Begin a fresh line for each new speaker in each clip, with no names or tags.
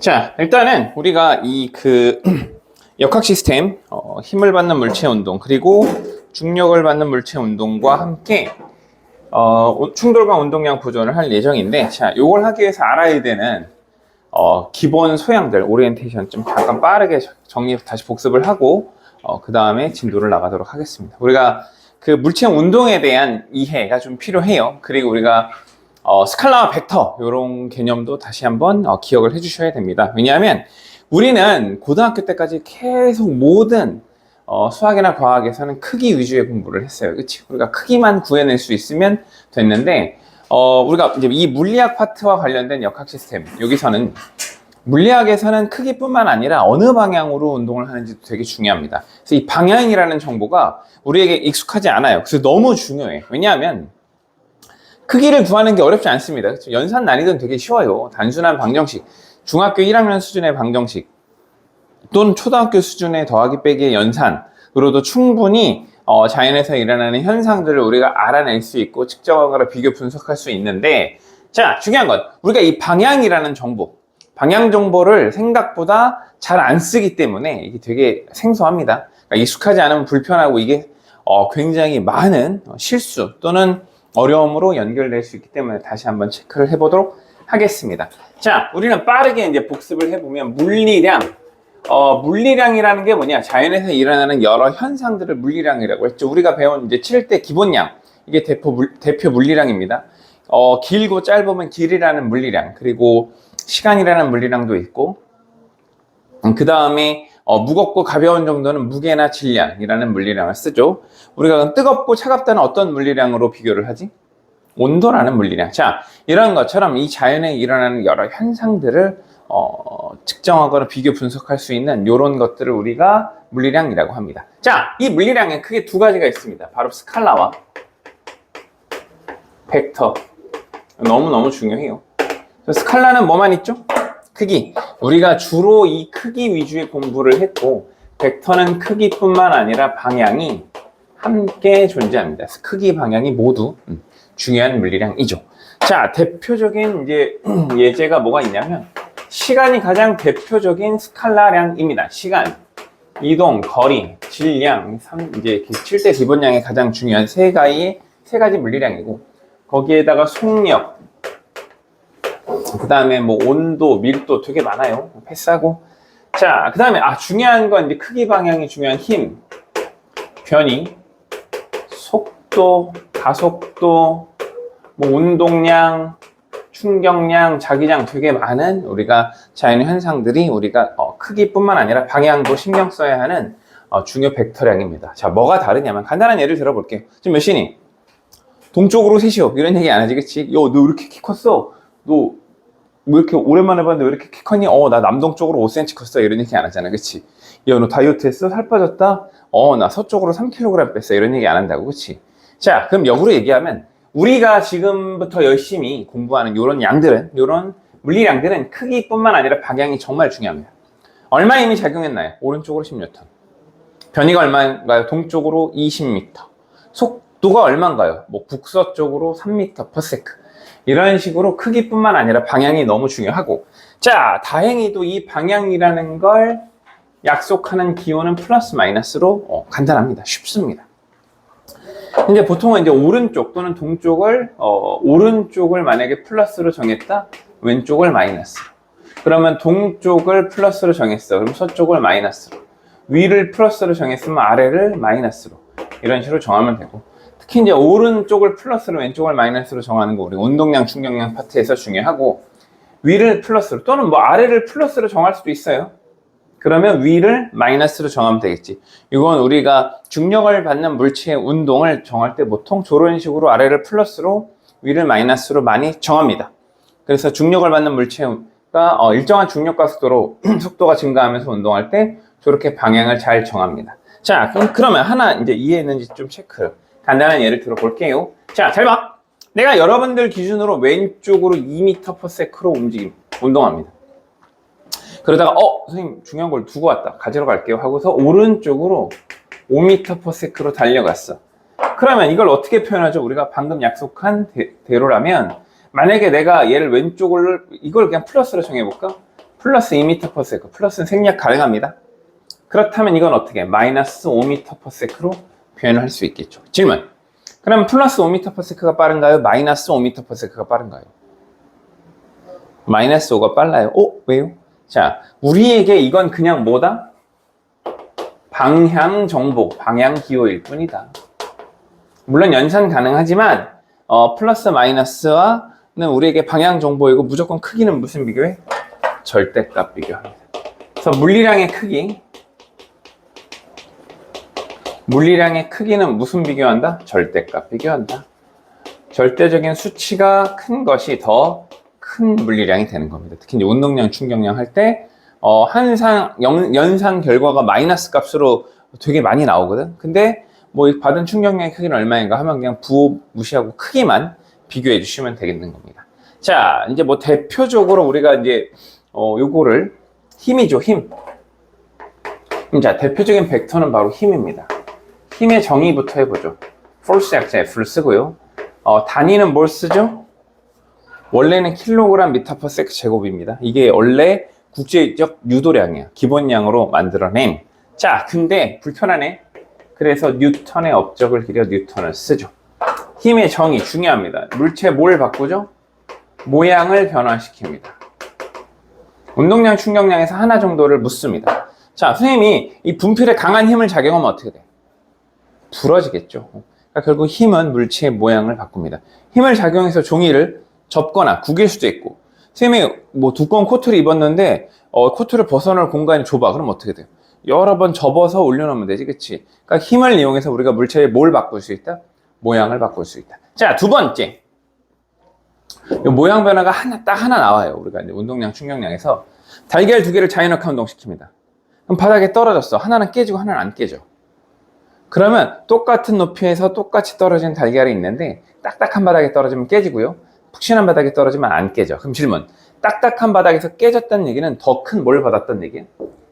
자, 일단은 우리가 역학 시스템, 힘을 받는 물체 운동, 그리고 중력을 받는 물체 운동과 함께 충돌과 운동량 보존을 할 예정인데, 자, 요걸 하기 위해서 알아야 되는 기본 소양들, 오리엔테이션 좀 잠깐 빠르게 정리 다시 복습을 하고 그 다음에 진도를 나가도록 하겠습니다. 우리가 그 물체 운동에 대한 이해가 좀 필요해요. 그리고 우리가 스칼라와 벡터 이런 개념도 다시 한번 기억을 해주셔야 됩니다. 왜냐하면 우리는 고등학교 때까지 계속 모든 수학이나 과학에서는 크기 위주의 공부를 했어요. 그치? 우리가 크기만 구해낼 수 있으면 됐는데 우리가 이제 이 물리학 파트와 관련된 역학 시스템, 여기서는 물리학에서는 크기뿐만 아니라 어느 방향으로 운동을 하는지도 되게 중요합니다. 그래서 이 방향이라는 정보가 우리에게 익숙하지 않아요. 그래서 너무 중요해. 왜냐하면 크기를 구하는 게 어렵지 않습니다. 그렇죠? 연산 난이도는 되게 쉬워요. 단순한 방정식, 중학교 1학년 수준의 방정식 또는 초등학교 수준의 더하기 빼기의 연산으로도 충분히 자연에서 일어나는 현상들을 우리가 알아낼 수 있고 측정하거나 비교 분석할 수 있는데, 자, 중요한 건 우리가 이 방향이라는 정보, 방향 정보를 생각보다 잘 안 쓰기 때문에 이게 되게 생소합니다. 그러니까 익숙하지 않으면 불편하고 이게 굉장히 많은 실수 또는 어려움으로 연결될 수 있기 때문에 다시 한번 체크를 해보도록 하겠습니다. 자, 우리는 빠르게 이제 복습을 해보면 물리량이라는 게 뭐냐? 자연에서 일어나는 여러 현상들을 물리량이라고 했죠. 우리가 배운 이제 7대 기본량, 이게 대표 물리량입니다. 길고 짧으면 길이라는 물리량, 그리고 시간이라는 물리량도 있고, 그 다음에 무겁고 가벼운 정도는 무게나 질량이라는 물리량을 쓰죠. 우리가 그럼 뜨겁고 차갑다는 어떤 물리량으로 비교를 하지? 온도라는 물리량. 자, 이런 것처럼 이 자연에 일어나는 여러 현상들을 측정하거나 비교 분석할 수 있는 이런 것들을 우리가 물리량이라고 합니다. 자, 이 물리량에 크게 두 가지가 있습니다. 바로 스칼라와 벡터. 너무너무 중요해요. 스칼라는 뭐만 있죠? 크기. 우리가 주로 이 크기 위주의 공부를 했고, 벡터는 크기뿐만 아니라 방향이 함께 존재합니다. 크기, 방향이 모두 중요한 물리량이죠. 자, 대표적인 이제 예제가 뭐가 있냐면, 시간이 가장 대표적인 스칼라량입니다. 시간, 이동, 거리, 질량, 이제 7대 기본량이 가장 중요한 세 가지 물리량이고, 거기에다가 속력, 그 다음에 뭐 온도, 밀도 되게 많아요. 패스하고. 자, 그 다음에 중요한 건 이제 크기, 방향이 중요한 힘, 변이, 속도, 가속도, 뭐 운동량, 충격량, 자기장 되게 많은 우리가 자연 현상들이 우리가 크기뿐만 아니라 방향도 신경 써야 하는 중요 벡터량입니다. 자, 뭐가 다르냐면 간단한 예를 들어볼게요. 지금 몇 시니? 동쪽으로 3시요. 이런 얘기 안 하지, 그치? 너 왜 이렇게 키 컸어? 너 왜 이렇게 오랜만에 봤는데 왜 이렇게 키 컸니? 나 남동쪽으로 5cm 컸어. 이런 얘기 안 하잖아, 그치? 야, 너 다이어트 했어? 살 빠졌다? 나 서쪽으로 3kg 뺐어. 이런 얘기 안 한다고, 그치? 자, 그럼 역으로 얘기하면 우리가 지금부터 열심히 공부하는 요런 물리량들은 크기뿐만 아니라 방향이 정말 중요합니다. 얼마 힘이 작용했나요? 오른쪽으로 10N. 변이가 얼마인가요? 동쪽으로 20m. 속도가 얼마인가요? 뭐 북서쪽으로 3m/s. 이런 식으로 크기뿐만 아니라 방향이 너무 중요하고, 자, 다행히도 이 방향이라는 걸 약속하는 기호는 플러스 마이너스로 간단합니다. 쉽습니다. 이제 보통은 이제 오른쪽 또는 동쪽을 오른쪽을 만약에 플러스로 정했다, 왼쪽을 마이너스로. 그러면 동쪽을 플러스로 정했어. 그럼 서쪽을 마이너스로. 위를 플러스로 정했으면 아래를 마이너스로. 이런 식으로 정하면 되고. 특히 이제 오른쪽을 플러스로 왼쪽을 마이너스로 정하는 거 우리 운동량, 충격량 파트에서 중요하고, 위를 플러스로 또는 뭐 아래를 플러스로 정할 수도 있어요. 그러면 위를 마이너스로 정하면 되겠지. 이건 우리가 중력을 받는 물체의 운동을 정할 때 보통 저런 식으로 아래를 플러스로 위를 마이너스로 많이 정합니다. 그래서 중력을 받는 물체가 일정한 중력과 속도가 증가하면서 운동할 때 저렇게 방향을 잘 정합니다. 자, 그러면 하나 이제 이해했는지 좀 체크. 간단한 예를 들어볼게요. 자, 잘 봐. 내가 여러분들 기준으로 왼쪽으로 2m/s로 운동합니다. 그러다가 선생님 중요한 걸 두고 왔다. 가지러 갈게요 하고서 오른쪽으로 5m/s로 달려갔어. 그러면 이걸 어떻게 표현하죠? 우리가 방금 약속한 대로라면, 만약에 내가 얘를 이걸 그냥 플러스로 정해볼까? 플러스 2m/s, 플러스는 생략 가능합니다. 그렇다면 이건 어떻게? 마이너스 5m/s로 표현을 할 수 있겠죠. 질문. 그럼 플러스 5m/s가 빠른가요? 마이너스 5m/s가 빠른가요? 마이너스 5가 빨라요. 왜요? 자, 우리에게 이건 그냥 뭐다? 방향 정보, 방향 기호일 뿐이다. 물론 연산 가능하지만 플러스 마이너스와는 우리에게 방향 정보이고 무조건 크기는 무슨 비교해? 절대값 비교합니다. 그래서 물리량의 크기는 무슨 비교한다? 절대값 비교한다. 절대적인 수치가 큰 것이 더 큰 물리량이 되는 겁니다. 특히 이제 운동량, 충격량 할 때 연산 결과가 마이너스 값으로 되게 많이 나오거든. 근데 뭐 받은 충격량의 크기는 얼마인가 하면 그냥 부호 무시하고 크기만 비교해 주시면 되겠는 겁니다. 자, 이제 뭐 대표적으로 우리가 이제 요거를 힘이죠, 힘. 자, 대표적인 벡터는 바로 힘입니다. 힘의 정의부터 해보죠. force 약자 F를 쓰고요. 단위는 뭘 쓰죠? 원래는 킬로그램 미터 퍼 세크 제곱입니다. 이게 원래 국제적 유도량이야. 기본량으로 만들어낸. 자, 근데 불편하네. 그래서 뉴턴의 업적을 기려 뉴턴을 쓰죠. 힘의 정의 중요합니다. 물체 뭘 바꾸죠? 모양을 변화시킵니다. 운동량, 충격량에서 하나 정도를 묻습니다. 자, 선생님이 이 분필에 강한 힘을 작용하면 어떻게 돼? 부러지겠죠. 그러니까 결국 힘은 물체의 모양을 바꿉니다. 힘을 작용해서 종이를 접거나 구길 수도 있고, 선생님이 뭐 두꺼운 코트를 입었는데 코트를 벗어놓을 공간이 좁아. 그럼 어떻게 돼요? 여러 번 접어서 올려놓으면 되지, 그치? 그러니까 힘을 이용해서 우리가 물체의 뭘 바꿀 수 있다? 모양을 바꿀 수 있다. 자, 두 번째. 이 모양 변화가 딱 하나 나와요. 우리가 이제 운동량, 충격량에서 달걀 두 개를 자연역학 운동시킵니다. 그럼 바닥에 떨어졌어. 하나는 깨지고 하나는 안 깨져. 그러면 똑같은 높이에서 똑같이 떨어진 달걀이 있는데 딱딱한 바닥에 떨어지면 깨지고요. 푹신한 바닥에 떨어지면 안 깨져. 그럼 질문. 딱딱한 바닥에서 깨졌다는 얘기는 더 큰 뭘 받았다는 얘기야?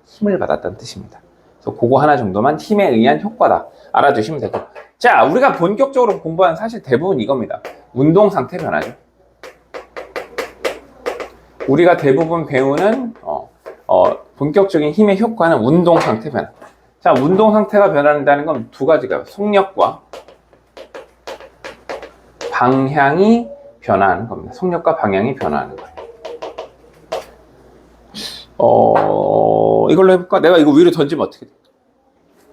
힘을 받았다는 뜻입니다. 그래서 그거 하나 정도만 힘에 의한 효과다. 알아두시면 되고. 자, 우리가 본격적으로 공부한 사실 대부분 이겁니다. 운동 상태 변화죠. 우리가 대부분 배우는 본격적인 힘의 효과는 운동 상태 변화. 자, 운동 상태가 변한다는 건 두 가지가 속력과 방향이 변화하는 겁니다. 속력과 방향이 변화하는 거예요. 이걸로 해볼까? 내가 이거 위로 던지면 어떻게 돼?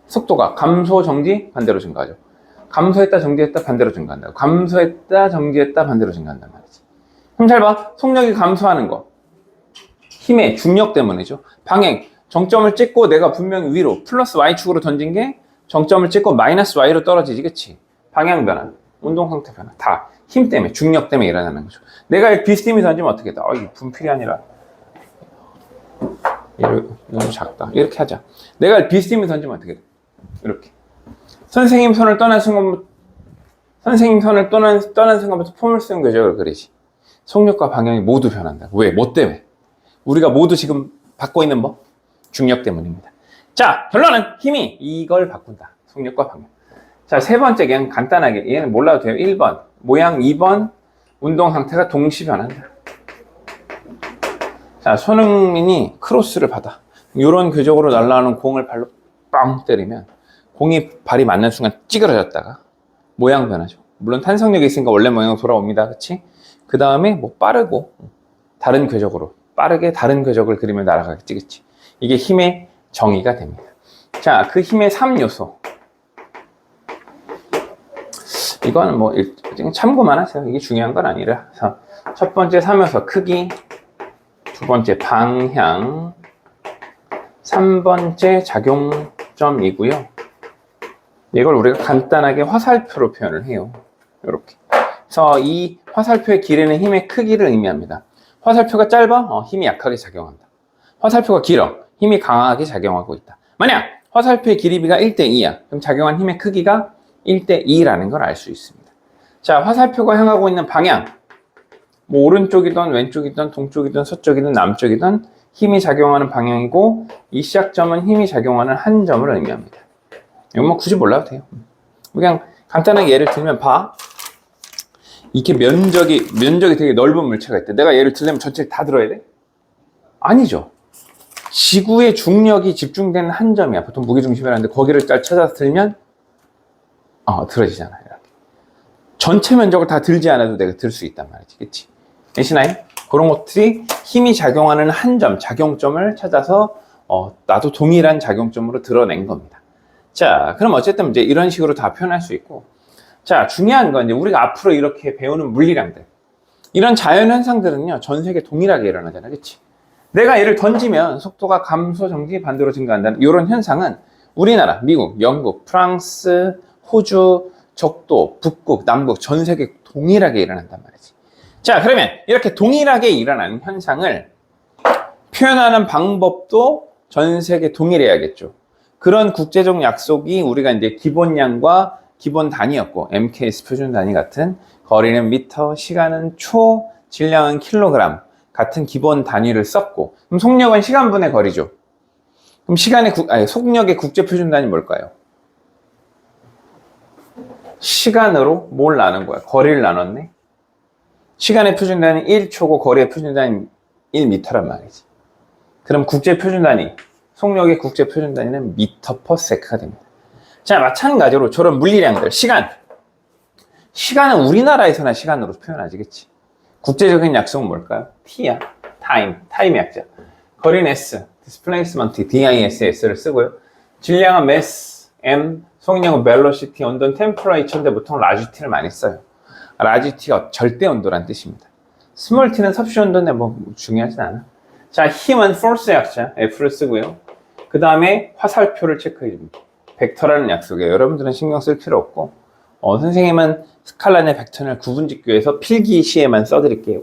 속도가 감소, 정지, 반대로 증가하죠. 감소했다, 정지했다, 반대로 증가한다. 감소했다, 정지했다, 반대로 증가한단 말이지. 그럼 잘 봐. 속력이 감소하는 거. 힘의 중력 때문이죠. 방향. 정점을 찍고 내가 분명히 위로 플러스 Y축으로 던진 게 정점을 찍고 마이너스 Y로 떨어지지, 그치? 방향 변화, 운동 상태 변화, 다 힘 때문에, 중력 때문에 일어나는 거죠. 내가 비스듬히 던지면 어떻게 돼? 이게 분필이 아니라 너무 작다. 이렇게 하자. 내가 비스듬히 던지면 어떻게 돼? 이렇게. 선생님 손을 떠난 순간부터 폼을 쓰는 궤적을 그리지. 속력과 방향이 모두 변한다. 왜? 뭐 때문에? 우리가 모두 지금 받고 있는 뭐? 중력 때문입니다. 자, 결론은 힘이 이걸 바꾼다. 속력과 방향. 자, 세 번째, 그냥 간단하게. 얘는 몰라도 돼요. 1번. 모양 2번. 운동 상태가 동시 변한다. 자, 손흥민이 크로스를 받아. 이런 궤적으로 날아오는 공을 발로 빵 때리면 공이 발이 맞는 순간 찌그러졌다가 모양 변하죠. 물론 탄성력이 있으니까 원래 모양으로 돌아옵니다. 그치? 그 다음에 뭐 빠르고 다른 궤적으로 빠르게 다른 궤적을 그리며 날아가겠지. 그치? 이게 힘의 정의가 됩니다. 자, 그 힘의 3요소. 이거는 뭐 참고만 하세요. 이게 중요한 건 아니라. 첫 번째 3요소 크기, 두 번째 방향, 3번째 작용점이고요. 이걸 우리가 간단하게 화살표로 표현을 해요. 이렇게. 그래서 이 화살표의 길이는 힘의 크기를 의미합니다. 화살표가 짧아? 힘이 약하게 작용한다. 화살표가 길어? 힘이 강하게 작용하고 있다. 만약 화살표의 길이가 1:2야. 그럼 작용한 힘의 크기가 1:2라는 걸 알 수 있습니다. 자, 화살표가 향하고 있는 방향. 뭐 오른쪽이든 왼쪽이든 동쪽이든 서쪽이든 남쪽이든 힘이 작용하는 방향이고, 이 시작점은 힘이 작용하는 한 점을 의미합니다. 이건 뭐 굳이 몰라도 돼요. 그냥 간단하게 예를 들면 봐. 이렇게 면적이 되게 넓은 물체가 있대. 내가 예를 들려면 전체를 다 들어야 돼? 아니죠. 지구의 중력이 집중된 한 점이야. 보통 무게중심이라는데 거기를 잘 찾아서 들면 들어지잖아요. 이렇게. 전체 면적을 다 들지 않아도 내가 들 수 있단 말이지. 그치? 되시나요? 그런 것들이 힘이 작용하는 한 점, 작용점을 찾아서 나도 동일한 작용점으로 드러낸 겁니다. 자, 그럼 어쨌든 이제 이런 식으로 다 표현할 수 있고, 자, 중요한 건 이제 우리가 앞으로 이렇게 배우는 물리량들, 이런 자연 현상들은요, 전 세계 동일하게 일어나잖아, 그치? 내가 얘를 던지면 속도가 감소, 정지, 반대로 증가한다는 이런 현상은 우리나라, 미국, 영국, 프랑스, 호주, 적도, 북극, 남극, 전 세계 동일하게 일어난단 말이지. 자, 그러면 이렇게 동일하게 일어나는 현상을 표현하는 방법도 전 세계 동일해야겠죠. 그런 국제적 약속이 우리가 이제 기본량과 기본 단위였고, MKS 표준 단위 같은 거리는 미터, 시간은 초, 질량은 킬로그램 같은 기본 단위를 썼고, 그럼 속력은 시간분의 거리죠. 그럼 속력의 국제 표준 단위 뭘까요? 시간으로 뭘 나눈 거야? 거리를 나눴네? 시간의 표준 단위 1초고 거리의 표준 단위 1m란 말이지. 그럼 국제 표준 단위, 속력의 국제 표준 단위는 미터 퍼 세크가 됩니다. 자, 마찬가지로 저런 물리량들, 시간은 우리나라에서나 시간으로 표현하지, 그치? 국제적인 약속은 뭘까요? T야. 타임의 약자. 거리는 S, displacement, DISS를 쓰고요. 질량은 mass, M, 속력은 velocity, 온도는 temperature인데 보통 large T를 많이 써요. large T가 절대 온도란 뜻입니다. small T는 섭씨 온도인데 뭐 중요하진 않아. 자, 힘은 force 약자, F를 쓰고요. 그 다음에 화살표를 체크해 줍니다. 벡터라는 약속이에요. 여러분들은 신경 쓸 필요 없고, 선생님은 스칼라의 벡터를 구분짓기위해서 필기시에만 써드릴게요.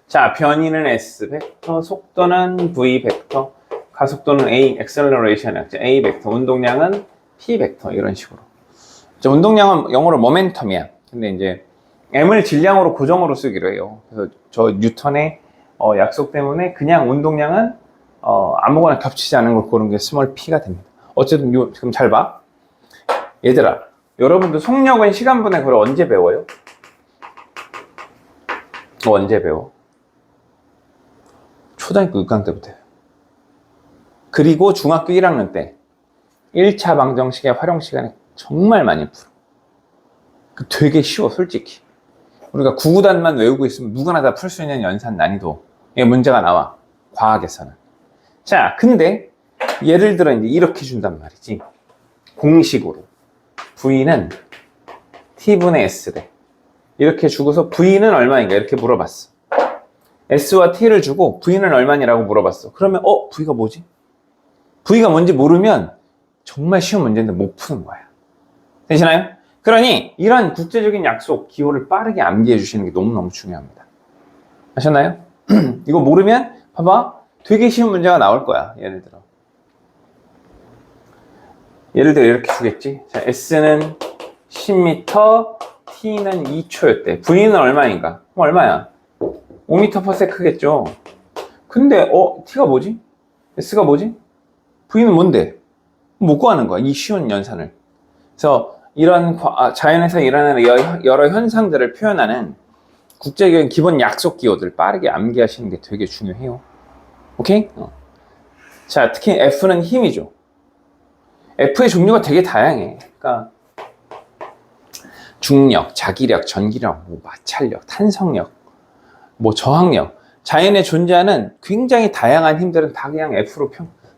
자, 변이는 S 벡터, 속도는 V 벡터, 가속도는 A, acceleration 약자 A 벡터, 운동량은 P 벡터, 이런 식으로. 운동량은 영어로 모멘텀이야. 근데 이제 M을 질량으로 고정으로 쓰기로 해요. 그래서 저 뉴턴의 약속 때문에 그냥 운동량은 아무거나 겹치지 않은 걸 고른 게 스몰 p가 됩니다. 어쨌든 지금 잘 봐. 얘들아, 여러분들 속력은 시간분의 거리 언제 배워요? 언제 배워? 초등학교 6학년 때부터 해요. 그리고 중학교 1학년 때 1차 방정식의 활용 시간에 정말 많이 풀어. 되게 쉬워, 솔직히. 우리가 구구단만 외우고 있으면 누구나 다 풀 수 있는 연산 난이도의 문제가 나와, 과학에서는. 자, 근데 예를 들어 이제 이렇게 준단 말이지. 공식으로 V는 T분의 S래. 이렇게 주고서 V는 얼마인가 이렇게 물어봤어. S와 T를 주고 V는 얼마냐라고 물어봤어. 그러면 V가 뭐지? V가 뭔지 모르면 정말 쉬운 문제인데 못 푸는 거야. 되시나요? 그러니 이런 국제적인 약속, 기호를 빠르게 암기해 주시는 게 너무너무 중요합니다. 아셨나요? 이거 모르면 봐봐, 되게 쉬운 문제가 나올 거야. 예를 들어 이렇게 주겠지. 자, S는 10m, T는 2초였대. V는 얼마인가? 그럼 얼마야? 5m per sec겠죠. 근데 T가 뭐지? S가 뭐지? V는 뭔데? 못 구하는 거야, 이 쉬운 연산을. 그래서 이런 자연에서 일어나는 여러 현상들을 표현하는 국제적인 기본 약속 기호들 빠르게 암기하시는 게 되게 중요해요. 오케이? 자, 특히 F는 힘이죠. F의 종류가 되게 다양해. 그러니까 중력, 자기력, 전기력, 마찰력, 탄성력, 저항력, 자연에 존재하는 굉장히 다양한 힘들은 다 그냥 F로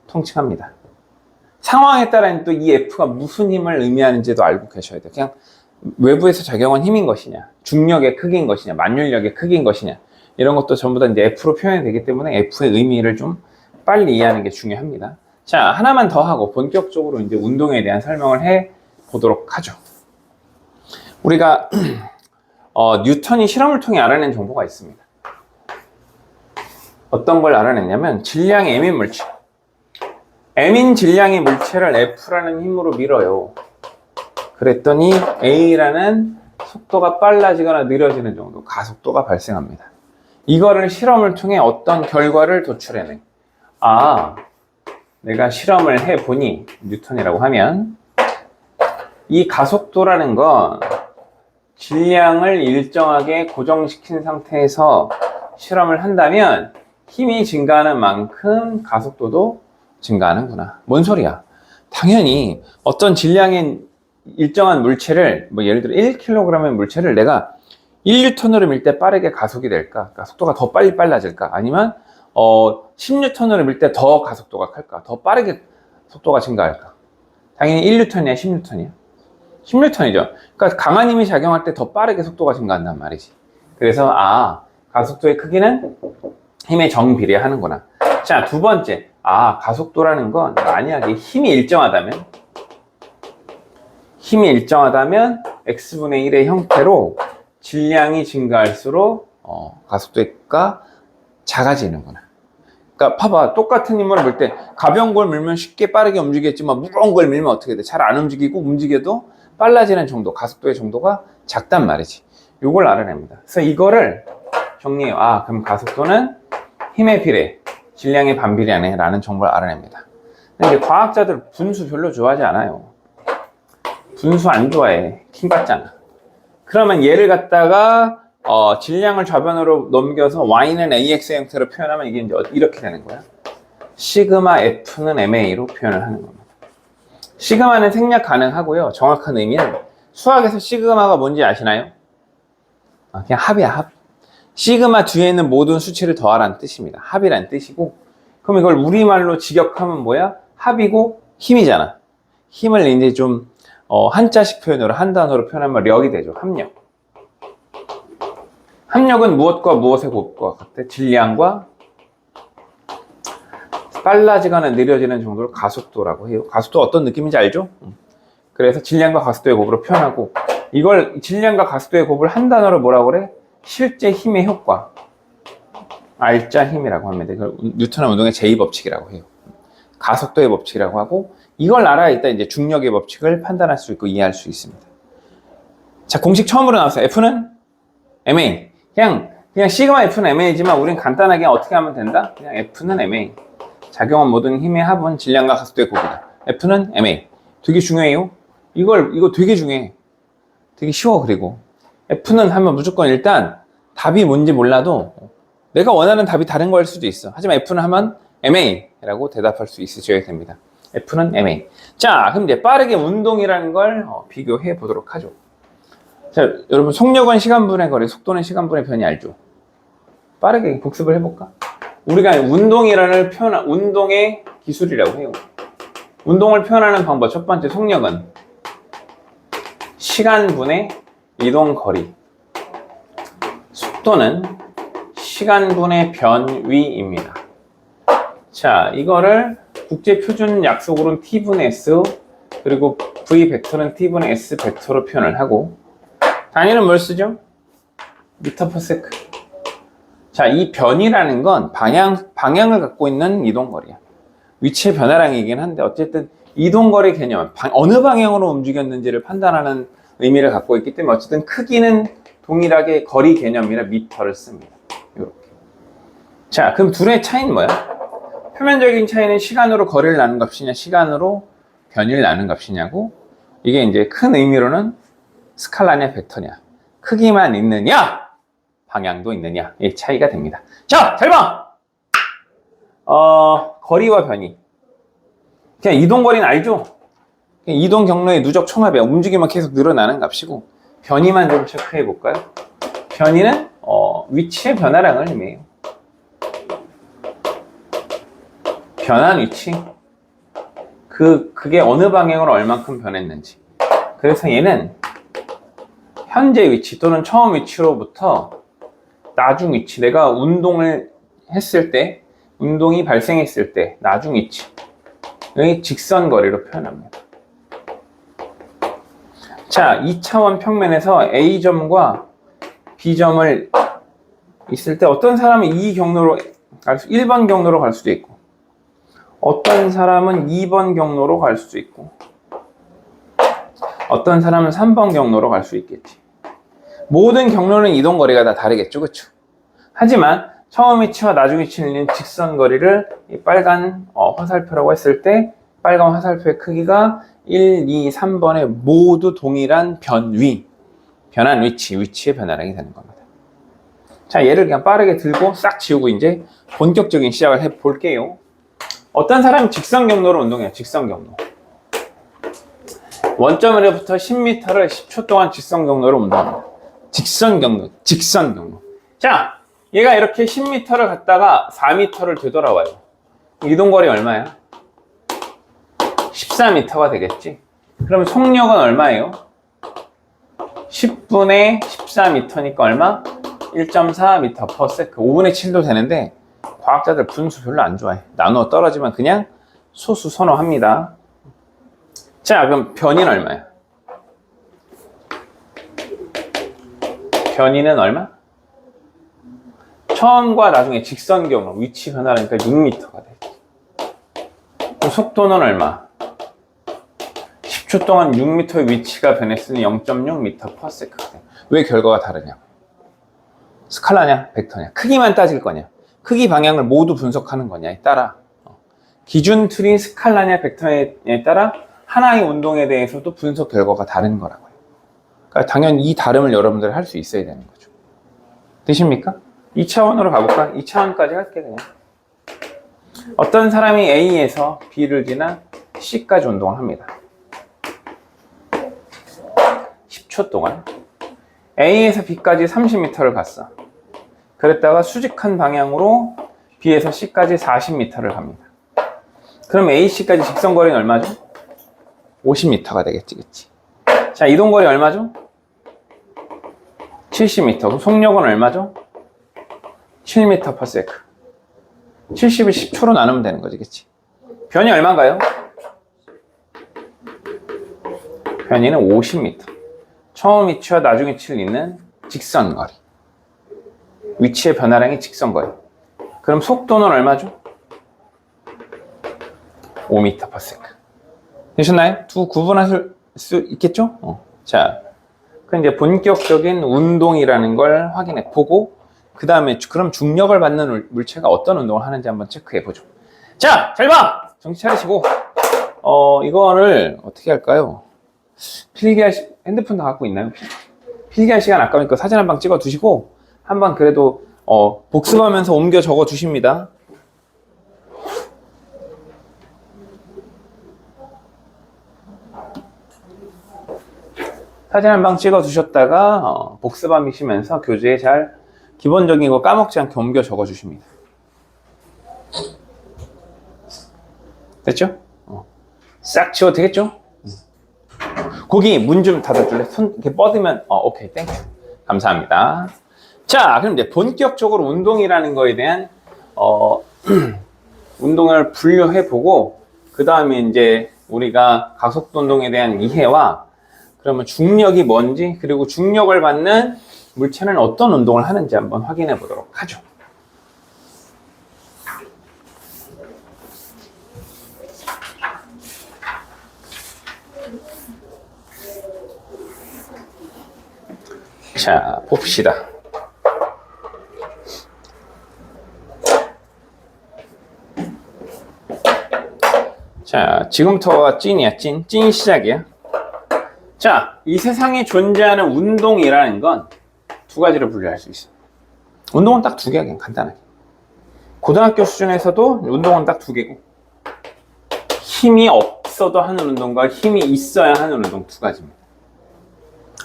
통칭합니다. 상황에 따라 또 이 F가 무슨 힘을 의미하는지도 알고 계셔야 돼요. 그냥 외부에서 작용한 힘인 것이냐, 중력의 크기인 것이냐, 만율력의 크기인 것이냐, 이런 것도 전부 다 이제 F로 표현이 되기 때문에 F의 의미를 좀 빨리 이해하는 게 중요합니다. 자, 하나만 더 하고 본격적으로 이제 운동에 대한 설명을 해 보도록 하죠. 우리가 뉴턴이 실험을 통해 알아낸 정보가 있습니다. 어떤 걸 알아냈냐면 질량이 M인 물체, M인 질량의 물체를 F라는 힘으로 밀어요. 그랬더니 A라는 속도가 빨라지거나 느려지는 정도, 가속도가 발생합니다. 이거를 실험을 통해 어떤 결과를 도출해내. 내가 실험을 해보니, 뉴턴이라고 하면 이 가속도라는 건 질량을 일정하게 고정시킨 상태에서 실험을 한다면 힘이 증가하는 만큼 가속도도 증가하는구나. 뭔 소리야? 당연히 어떤 질량의 일정한 물체를, 뭐 예를 들어 1kg의 물체를 내가 1N으로 밀 때 빠르게 가속이 될까? 그러니까 속도가 더 빨리 빨라질까? 아니면 10N으로 밀 때 더 가속도가 클까? 더 빠르게 속도가 증가할까? 당연히 1N이야, 10N이야? 10N이죠. 그러니까 강한 힘이 작용할 때 더 빠르게 속도가 증가한단 말이지. 그래서 가속도의 크기는 힘에 정비례하는구나. 자, 두 번째. 가속도라는 건 만약에 힘이 일정하다면 x분의 1의 형태로 질량이 증가할수록 가속도가 작아지는구나. 그러니까 봐봐, 똑같은 힘을 밀 때 가벼운 걸 밀면 쉽게 빠르게 움직이겠지만 무거운 걸 밀면 어떻게 돼? 잘 안 움직이고 움직여도 빨라지는 정도, 가속도의 정도가 작단 말이지. 요걸 알아냅니다. 그래서 이거를 정리해요. 그럼 가속도는 힘의 비례, 질량의 반비례하네 라는 정보를 알아냅니다. 근데 이제 과학자들 분수 별로 좋아하지 않아요. 분수 안 좋아해. 킹 받잖아. 그러면 얘를 갖다가 질량을 좌변으로 넘겨서 y는 ax 형태로 표현하면 이게 이제 이렇게 되는 거야. 시그마 f는 ma로 표현을 하는 겁니다. 시그마는 생략 가능하고요. 정확한 의미는 수학에서 시그마가 뭔지 아시나요? 그냥 합이야, 합. 시그마 뒤에 있는 모든 수치를 더하라는 뜻입니다. 합이라는 뜻이고, 그럼 이걸 우리말로 직역하면 뭐야? 합이고 힘이잖아. 힘을 이제 좀 한자식 표현으로, 한 단어로 표현하면 력이 되죠. 합력. 합력은 무엇과 무엇의 곱과 같아? 질량과 빨라지거나 느려지는 정도를 가속도라고 해요. 가속도 어떤 느낌인지 알죠? 그래서 질량과 가속도의 곱으로 표현하고, 이걸 질량과 가속도의 곱을 한 단어로 뭐라고 그래? 실제 힘의 효과. 알짜 힘이라고 합니다. 이걸 뉴턴의 운동의 제2법칙이라고 해요. 가속도의 법칙이라고 하고, 이걸 알아야 일단 이제 중력의 법칙을 판단할 수 있고 이해할 수 있습니다. 자, 공식 처음으로 나왔어요. F는 ma. 그냥 시그마 F는 ma지만 우린 간단하게 어떻게 하면 된다? 그냥 F는 ma. 작용한 모든 힘의 합은 질량과 가속도의 곱이다. F는 ma. 되게 중요해요. 이거 되게 중요해. 되게 쉬워. 그리고 F는 하면 무조건 일단 답이 뭔지 몰라도 내가 원하는 답이 다른 거일 수도 있어. 하지만 F는 하면 ma라고 대답할 수 있으셔야 됩니다. F는 ma. 자, 그럼 이제 빠르게 운동이라는 걸 비교해 보도록 하죠. 자, 여러분 속력은 시간분의 거리, 속도는 시간분의 변이 알죠? 빠르게 복습을 해볼까? 우리가 운동이라는 운동의 기술이라고 해요. 운동을 표현하는 방법 첫 번째, 속력은 시간분의 이동거리, 속도는 시간분의 변위입니다. 자, 이거를 국제표준 약속으로는 t분의 s, 그리고 v 벡터는 t분의 s 벡터로 표현을 하고, 단위는 뭘 쓰죠? 미터 퍼 세컨드. 자, 이 변이라는 건 방향을 갖고 있는 이동거리야. 위치의 변화량이긴 한데 어쨌든 이동거리 개념은 어느 방향으로 움직였는지를 판단하는 의미를 갖고 있기 때문에 어쨌든 크기는 동일하게 거리 개념이라 미터를 씁니다. 이렇게. 자, 그럼 둘의 차이는 뭐야? 표면적인 차이는 시간으로 거리를 나눈 값이냐, 시간으로 변이를 나눈 값이냐고. 이게 이제 큰 의미로는 스칼라냐, 벡터냐, 크기만 있느냐, 방향도 있느냐, 이 차이가 됩니다. 자, 잘 봐! 거리와 변이. 그냥 이동거리는 알죠? 그냥 이동 경로의 누적 총합이야. 움직이면 계속 늘어나는 값이고, 변이만 좀 체크해 볼까요? 변이는 위치의 변화량을 의미해요. 변한 위치. 그게 어느 방향으로 얼만큼 변했는지. 그래서 얘는 현재 위치 또는 처음 위치로부터 나중 위치, 내가 운동을 했을 때, 운동이 발생했을 때 나중 위치의 직선 거리로 표현합니다. 자, 2차원 평면에서 A점과 B점을 있을 때 어떤 사람은 1번 경로로 갈 수도 있고, 어떤 사람은 2번 경로로 갈 수도 있고, 어떤 사람은 3번 경로로 갈 수 있겠지. 모든 경로는 이동거리가 다 다르겠죠, 그쵸? 하지만 처음 위치와 나중 위치를 있는 직선 거리를 이 빨간 화살표라고 했을 때 빨간 화살표의 크기가 1, 2, 3번의 모두 동일한 변한 위치의 변화량이 되는 겁니다. 자, 얘를 그냥 빠르게 들고 싹 지우고 이제 본격적인 시작을 해볼게요. 어떤 사람이 직선 경로로 운동해요. 직선 경로. 원점으로부터 10m를 10초 동안 직선 경로로 운동합니다. 직선 경로, 직선 경로. 자, 얘가 이렇게 10m를 갔다가 4m를 되돌아와요. 이동거리 얼마야? 14m가 되겠지. 그러면 속력은 얼마예요? 10분의 14m니까 얼마? 1.4m/s. 5분의 7도 되는데 과학자들 분수 별로 안 좋아해. 나누어 떨어지면 그냥 소수 선호합니다. 자, 그럼 변이는 얼마야? 변이는 얼마? 처음과 나중에 직선 경로 위치 변화라니까 6m가 되지. 그럼 속도는 얼마? 10초 동안 6m의 위치가 변했으니 0.6m/s가 돼. 왜 결과가 다르냐? 스칼라냐? 벡터냐? 크기만 따질 거냐? 크기 방향을 모두 분석하는 거냐에 따라 기준 틀이 스칼라냐 벡터에 따라 하나의 운동에 대해서도 분석 결과가 다른 거라고요. 그러니까 당연히 이 다름을 여러분들이 할 수 있어야 되는 거죠. 되십니까? 2차원으로 가볼까? 2차원까지 할게 그냥. 어떤 사람이 A에서 B를 지나 C까지 운동을 합니다. 10초 동안 A에서 B까지 30m를 갔어. 그랬다가 수직한 방향으로 B에서 C까지 40m를 갑니다. 그럼 AC까지 직선거리는 얼마죠? 50m가 되겠지, 그치? 자, 이동거리 얼마죠? 70m. 그럼 속력은 얼마죠? 7m/s. 70을 10초로 나누면 되는 거지, 그치? 변이 얼마인가요? 변이는 50m. 처음 위치와 나중 위치를 잇는 직선거리. 위치의 변화량이 직선거리. 그럼 속도는 얼마죠? 5m/s. 되셨나요? 두 구분하실 수 있겠죠? 자, 그 이제 본격적인 운동이라는 걸 확인해 보고, 그 다음에 그럼 중력을 받는 물체가 어떤 운동을 하는지 한번 체크해 보죠. 자, 잘 봐! 정신 차리시고, 이거를 어떻게 할까요? 필기할 핸드폰 다 갖고 있나요? 필기할 시간 아까우니까 사진 한 방 찍어 두시고, 한번 그래도 복습하면서 옮겨 적어 주십니다. 사진 한 방 찍어 두셨다가 복습하시면서 교재에 잘 기본적인 거 까먹지 않게 옮겨 적어 주십니다. 됐죠? 싹 지워도 되겠죠? 거기 문 좀 닫아줄래? 손 이렇게 뻗으면 오케이, 땡큐. 감사합니다. 자, 그럼 이제 본격적으로 운동이라는 거에 대한 운동을 분류해 보고, 그 다음에 이제 우리가 가속도 운동에 대한 이해와 그러면 중력이 뭔지, 그리고 중력을 받는 물체는 어떤 운동을 하는지 한번 확인해 보도록 하죠. 자, 봅시다. 자, 지금부터가 찐이야, 찐. 찐 시작이야. 자, 이 세상에 존재하는 운동이라는 건 두 가지로 분류할 수 있어. 운동은 딱 두 개야, 그냥 간단하게. 고등학교 수준에서도 운동은 딱 두 개고, 힘이 없어도 하는 운동과 힘이 있어야 하는 운동 두 가지입니다.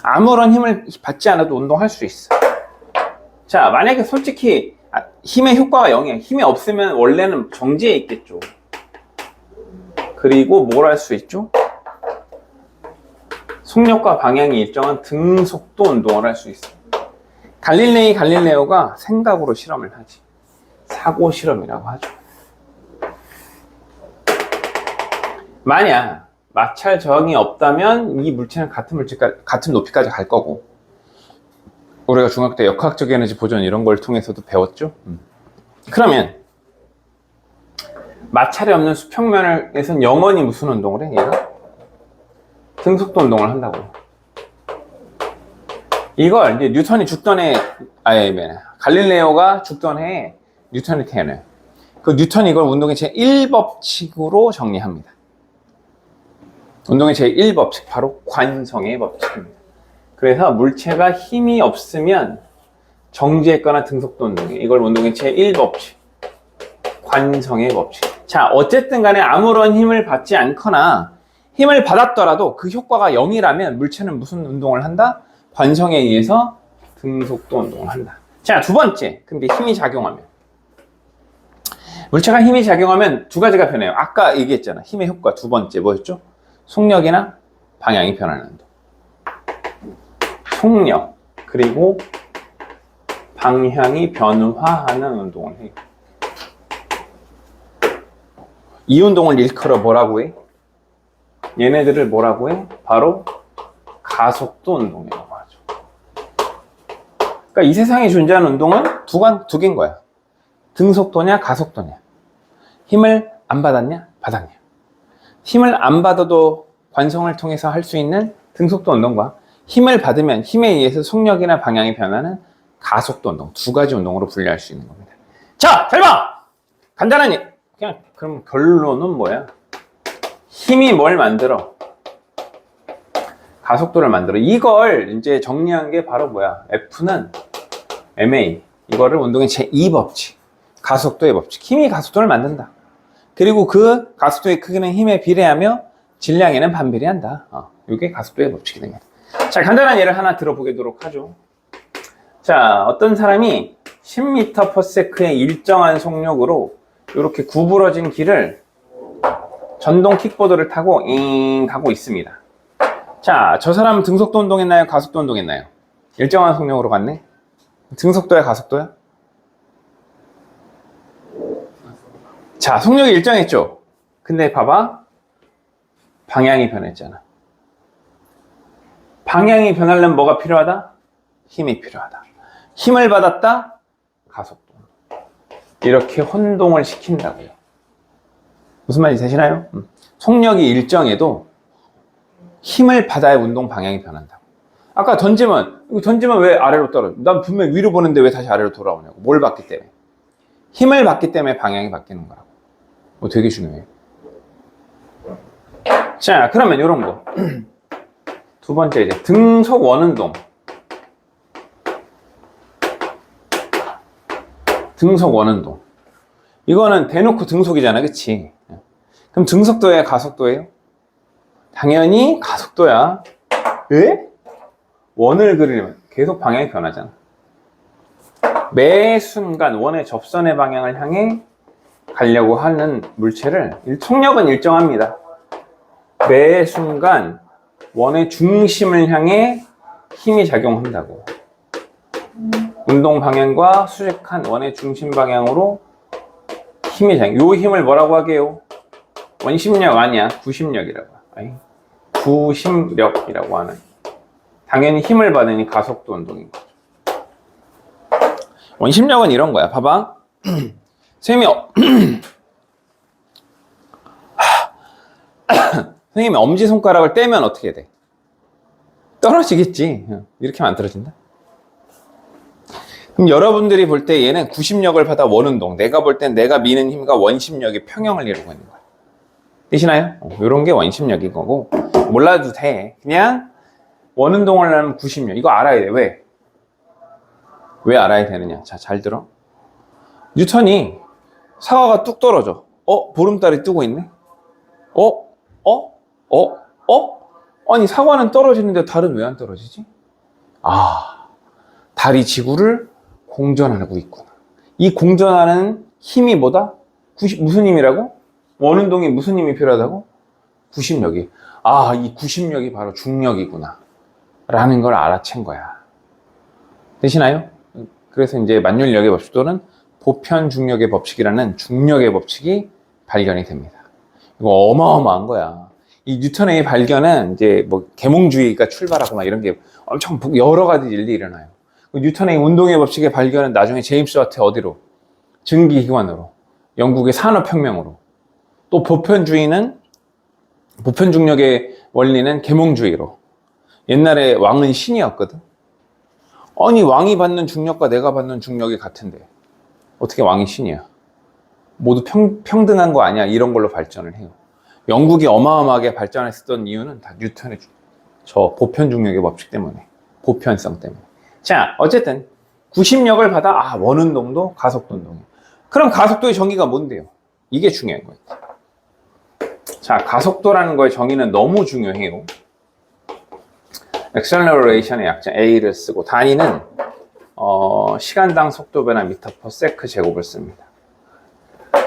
아무런 힘을 받지 않아도 운동할 수 있어. 자, 만약에 솔직히 힘의 효과가 0이야. 힘이 없으면 원래는 정지해 있겠죠. 그리고 뭘 할 수 있죠? 속력과 방향이 일정한 등속도 운동을 할 수 있어. 갈릴레오가 생각으로 실험을 하지. 사고 실험이라고 하죠. 만약 마찰 저항이 없다면 이 물체는 같은 높이까지 갈 거고, 우리가 중학교 때 역학적 에너지 보존 이런 걸 통해서도 배웠죠. 그러면 마찰이 없는 수평면에서는 영원히 무슨 운동을 해? 얘가 등속도 운동을 한다고. 이걸 이제 뉴턴이 죽던 해, 갈릴레오가 죽던 해에 뉴턴이 태어나요. 그 뉴턴이 이걸 운동의 제1법칙으로 정리합니다. 운동의 제1법칙, 바로 관성의 법칙입니다. 그래서 물체가 힘이 없으면 정지했거나 등속도 운동이에요. 이걸 운동의 제1법칙. 관성의 법칙. 자, 어쨌든 간에 아무런 힘을 받지 않거나 힘을 받았더라도 그 효과가 0이라면 물체는 무슨 운동을 한다? 관성에 의해서 등속도 운동을 한다. 자, 두 번째. 근데 힘이 작용하면. 물체가 힘이 작용하면 두 가지가 변해요. 아까 얘기했잖아. 힘의 효과 두 번째 뭐였죠? 속력이나 방향이 변하는 운동. 속력 그리고 방향이 변화하는 운동을 해요. 이 운동을 일컬어 뭐라고 해? 얘네들을 뭐라고 해? 바로 가속도 운동이라고 하죠. 그러니까 이 세상에 존재하는 운동은 두 개인 거야. 등속도냐 가속도냐. 힘을 안 받았냐 받았냐. 힘을 안 받아도 관성을 통해서 할 수 있는 등속도 운동과 힘을 받으면 힘에 의해서 속력이나 방향이 변하는 가속도 운동. 두 가지 운동으로 분류할 수 있는 겁니다. 자, 잘 봐! 간단하니 그냥 그럼 결론은 뭐야? 힘이 뭘 만들어? 가속도를 만들어. 이걸 이제 정리한 게 바로 뭐야? F는 MA. 이거를 운동의 제2법칙. 가속도의 법칙. 힘이 가속도를 만든다. 그리고 그 가속도의 크기는 힘에 비례하며 질량에는 반비례한다. 이게 가속도의 법칙이 됩니다. 자, 간단한 예를 하나 들어보도록 하죠. 자, 어떤 사람이 10m/s의 일정한 속력으로 이렇게 구부러진 길을 전동 킥보드를 타고 잉 가고 있습니다. 자, 저 사람은 등속도 운동했나요? 가속도 운동했나요? 일정한 속력으로 갔네? 등속도야? 가속도야? 자, 속력이 일정했죠? 근데 봐봐. 방향이 변했잖아. 방향이 변하려면 뭐가 필요하다? 힘이 필요하다. 힘을 받았다? 가속도. 이렇게 혼동을 시킨다고요. 무슨 말인지 되시나요? 속력이 일정해도 힘을 받아야 운동 방향이 변한다고. 아까 던지면 왜 아래로 떨어져? 난 분명 위로 보는데 왜 다시 아래로 돌아오냐고. 뭘 받기 때문에? 힘을 받기 때문에 방향이 바뀌는 거라고. 되게 중요해요. 자, 그러면 이런 거. 두 번째 이제 등속 원운동. 등속 원운동. 이거는 대놓고 등속이잖아, 그치? 그럼 등속도예요, 가속도예요? 당연히 가속도야. 왜? 원을 그리면 계속 방향이 변하잖아. 매 순간 원의 접선의 방향을 향해 가려고 하는 물체를 속력은 일정합니다. 매 순간 원의 중심을 향해 힘이 작용한다고. 운동 방향과 수직한 원의 중심 방향으로 힘이 작용. 요 힘을 뭐라고 하게요? 원심력 아니야. 구심력이라고. 아니, 구심력이라고 하는. 당연히 힘을 받으니 가속도 운동인 거죠. 원심력은 이런 거야. 봐봐. 선생님이 엄지손가락을 떼면 어떻게 돼? 떨어지겠지. 이렇게 하면 안 떨어진다. 그럼 여러분들이 볼 때 얘는 구심력을 받아 원운동. 내가 볼 땐 내가 미는 힘과 원심력이 평형을 이루고 있는 거야. 되시나요? 이런 게 원심력인 거고. 몰라도 돼. 그냥 원운동을 하면 구심력. 이거 알아야 돼. 왜? 왜 알아야 되느냐? 자, 잘 들어. 뉴턴이 사과가 뚝 떨어져. 보름달이 뜨고 있네? 아니, 사과는 떨어지는데 달은 왜 안 떨어지지? 달이 지구를 공전하고 있구나. 이 공전하는 힘이 뭐다? 무슨 힘이라고? 원운동이 무슨 힘이 필요하다고? 구심력이. 이 구심력이 바로 중력이구나. 라는 걸 알아챈 거야. 되시나요? 그래서 이제 만율력의 법칙 또는 보편 중력의 법칙이라는 중력의 법칙이 발견이 됩니다. 이거 어마어마한 거야. 이 뉴턴의 발견은 이제 뭐 계몽주의가 출발하고 막 이런 게 엄청 여러 가지 일들이 일어나요. 뉴턴의 운동의 법칙의 발견은 나중에 제임스 와트 어디로? 증기기관으로. 영국의 산업혁명으로. 또 보편주의는 보편 중력의 원리는 계몽주의로. 옛날에 왕은 신이었거든. 아니, 왕이 받는 중력과 내가 받는 중력이 같은데 어떻게 왕이 신이야? 모두 평등한 거 아니야? 이런 걸로 발전을 해요. 영국이 어마어마하게 발전했었던 이유는 다 뉴턴의 저 보편 중력의 법칙 때문에, 보편성 때문에. 자, 어쨌든 구심력을 받아 원운동도 가속도 운동이에요. 그럼 가속도의 정의가 뭔데요? 이게 중요한 거예요. 자, 가속도라는 거의 정의는 너무 중요해요. acceleration의 약자 A를 쓰고 단위는 시간당 속도 변화 미터 퍼 세크 제곱을 씁니다.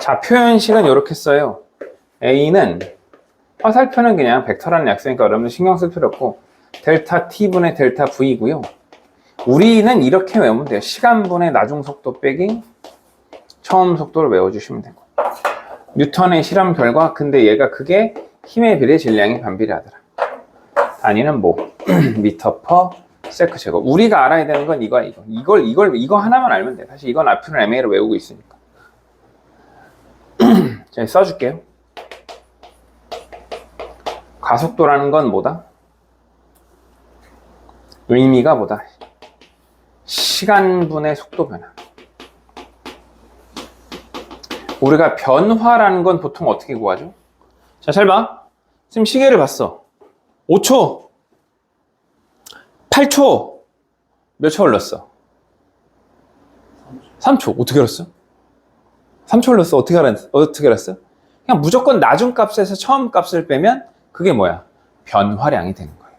자, 표현식은 이렇게 써요. A는 화살표는 그냥 벡터라는 약수니까 여러분들 신경 쓸 필요 없고 델타 T분의 델타 V고요. 우리는 이렇게 외우면 돼요. 시간분의 나중 속도 빼기 처음 속도를 외워주시면 되고 뉴턴의 실험 결과 근데 얘가 그게 힘에 비례 질량이 반비례하더라. 단위는 뭐 미터 퍼 세크 제곱. 우리가 알아야 되는 건 이거 하나만 알면 돼. 사실 이건 앞으로 MA로 외우고 있으니까. 자, 써줄게요. 가속도라는 건 뭐다? 의미가 뭐다? 시간분의 속도 변화. 우리가 변화라는 건 보통 어떻게 구하죠? 자, 잘 봐. 지금 시계를 봤어. 5초, 8초, 몇 초 흘렀어? 3초. 어떻게 알았어? 3초 흘렀어. 어떻게 알았어? 그냥 무조건 나중 값에서 처음 값을 빼면 그게 뭐야? 변화량이 되는 거예요.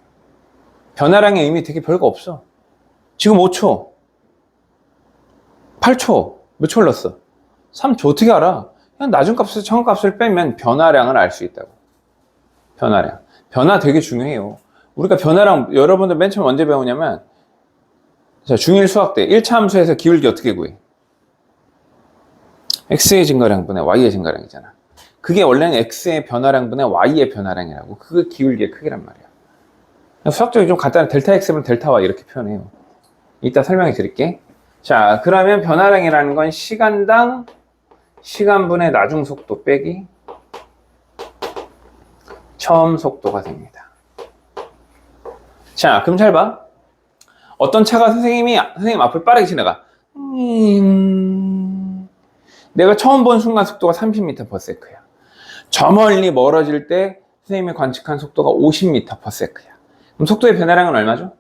변화량의 의미 되게 별거 없어. 지금 5초, 8초, 몇 초 흘렀어? 3초. 어떻게 알아? 그냥 나중 값에서 처음 값을 빼면 변화량을 알 수 있다고. 변화량. 변화 되게 중요해요. 우리가 변화량, 여러분들 맨 처음 언제 배우냐면, 자, 중1 수학 때 1차 함수에서 기울기 어떻게 구해? x의 증가량분의 y의 증가량이잖아. 그게 원래는 x의 변화량분의 y의 변화량이라고. 그게 기울기의 크기란 말이야. 수학적으로 좀 간단한 델타 x면 델타 y 이렇게 표현해요. 이따 설명해 드릴게. 자, 그러면 변화량이라는 건 시간당 시간분의 나중 속도 빼기 처음 속도가 됩니다. 자, 그럼 잘 봐. 어떤 차가 선생님 앞을 빠르게 지나가. 내가 처음 본 순간 속도가 30m/s야. 저 멀리 멀어질 때 선생님이 관측한 속도가 50m/s야. 그럼 속도의 변화량은 얼마죠?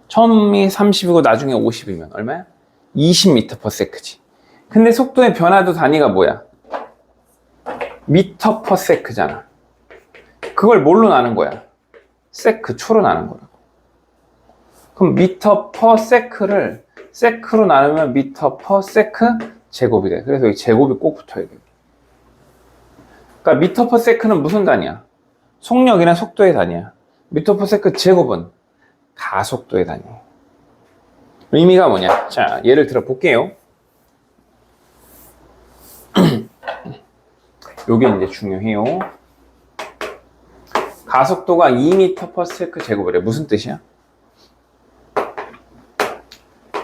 처음이 30이고 나중에 50이면 얼마야? 20m/s지. 근데 속도의 변화도 단위가 뭐야? m/s잖아. 그걸 뭘로 나눈 거야? 세크, 초로 나눈 거라고. 그럼 m/s를 세크로 나누면 m/s 제곱이 돼. 그래서 이 제곱이 꼭 붙어야 돼. 그러니까 m/s는 무슨 단위야? 속력이나 속도의 단위야. m/s 제곱은 가속도의 단위야. 의미가 뭐냐? 자, 예를 들어 볼게요. 요게 이제 중요해요. 가속도가 2m/s 제곱이래. 무슨 뜻이야?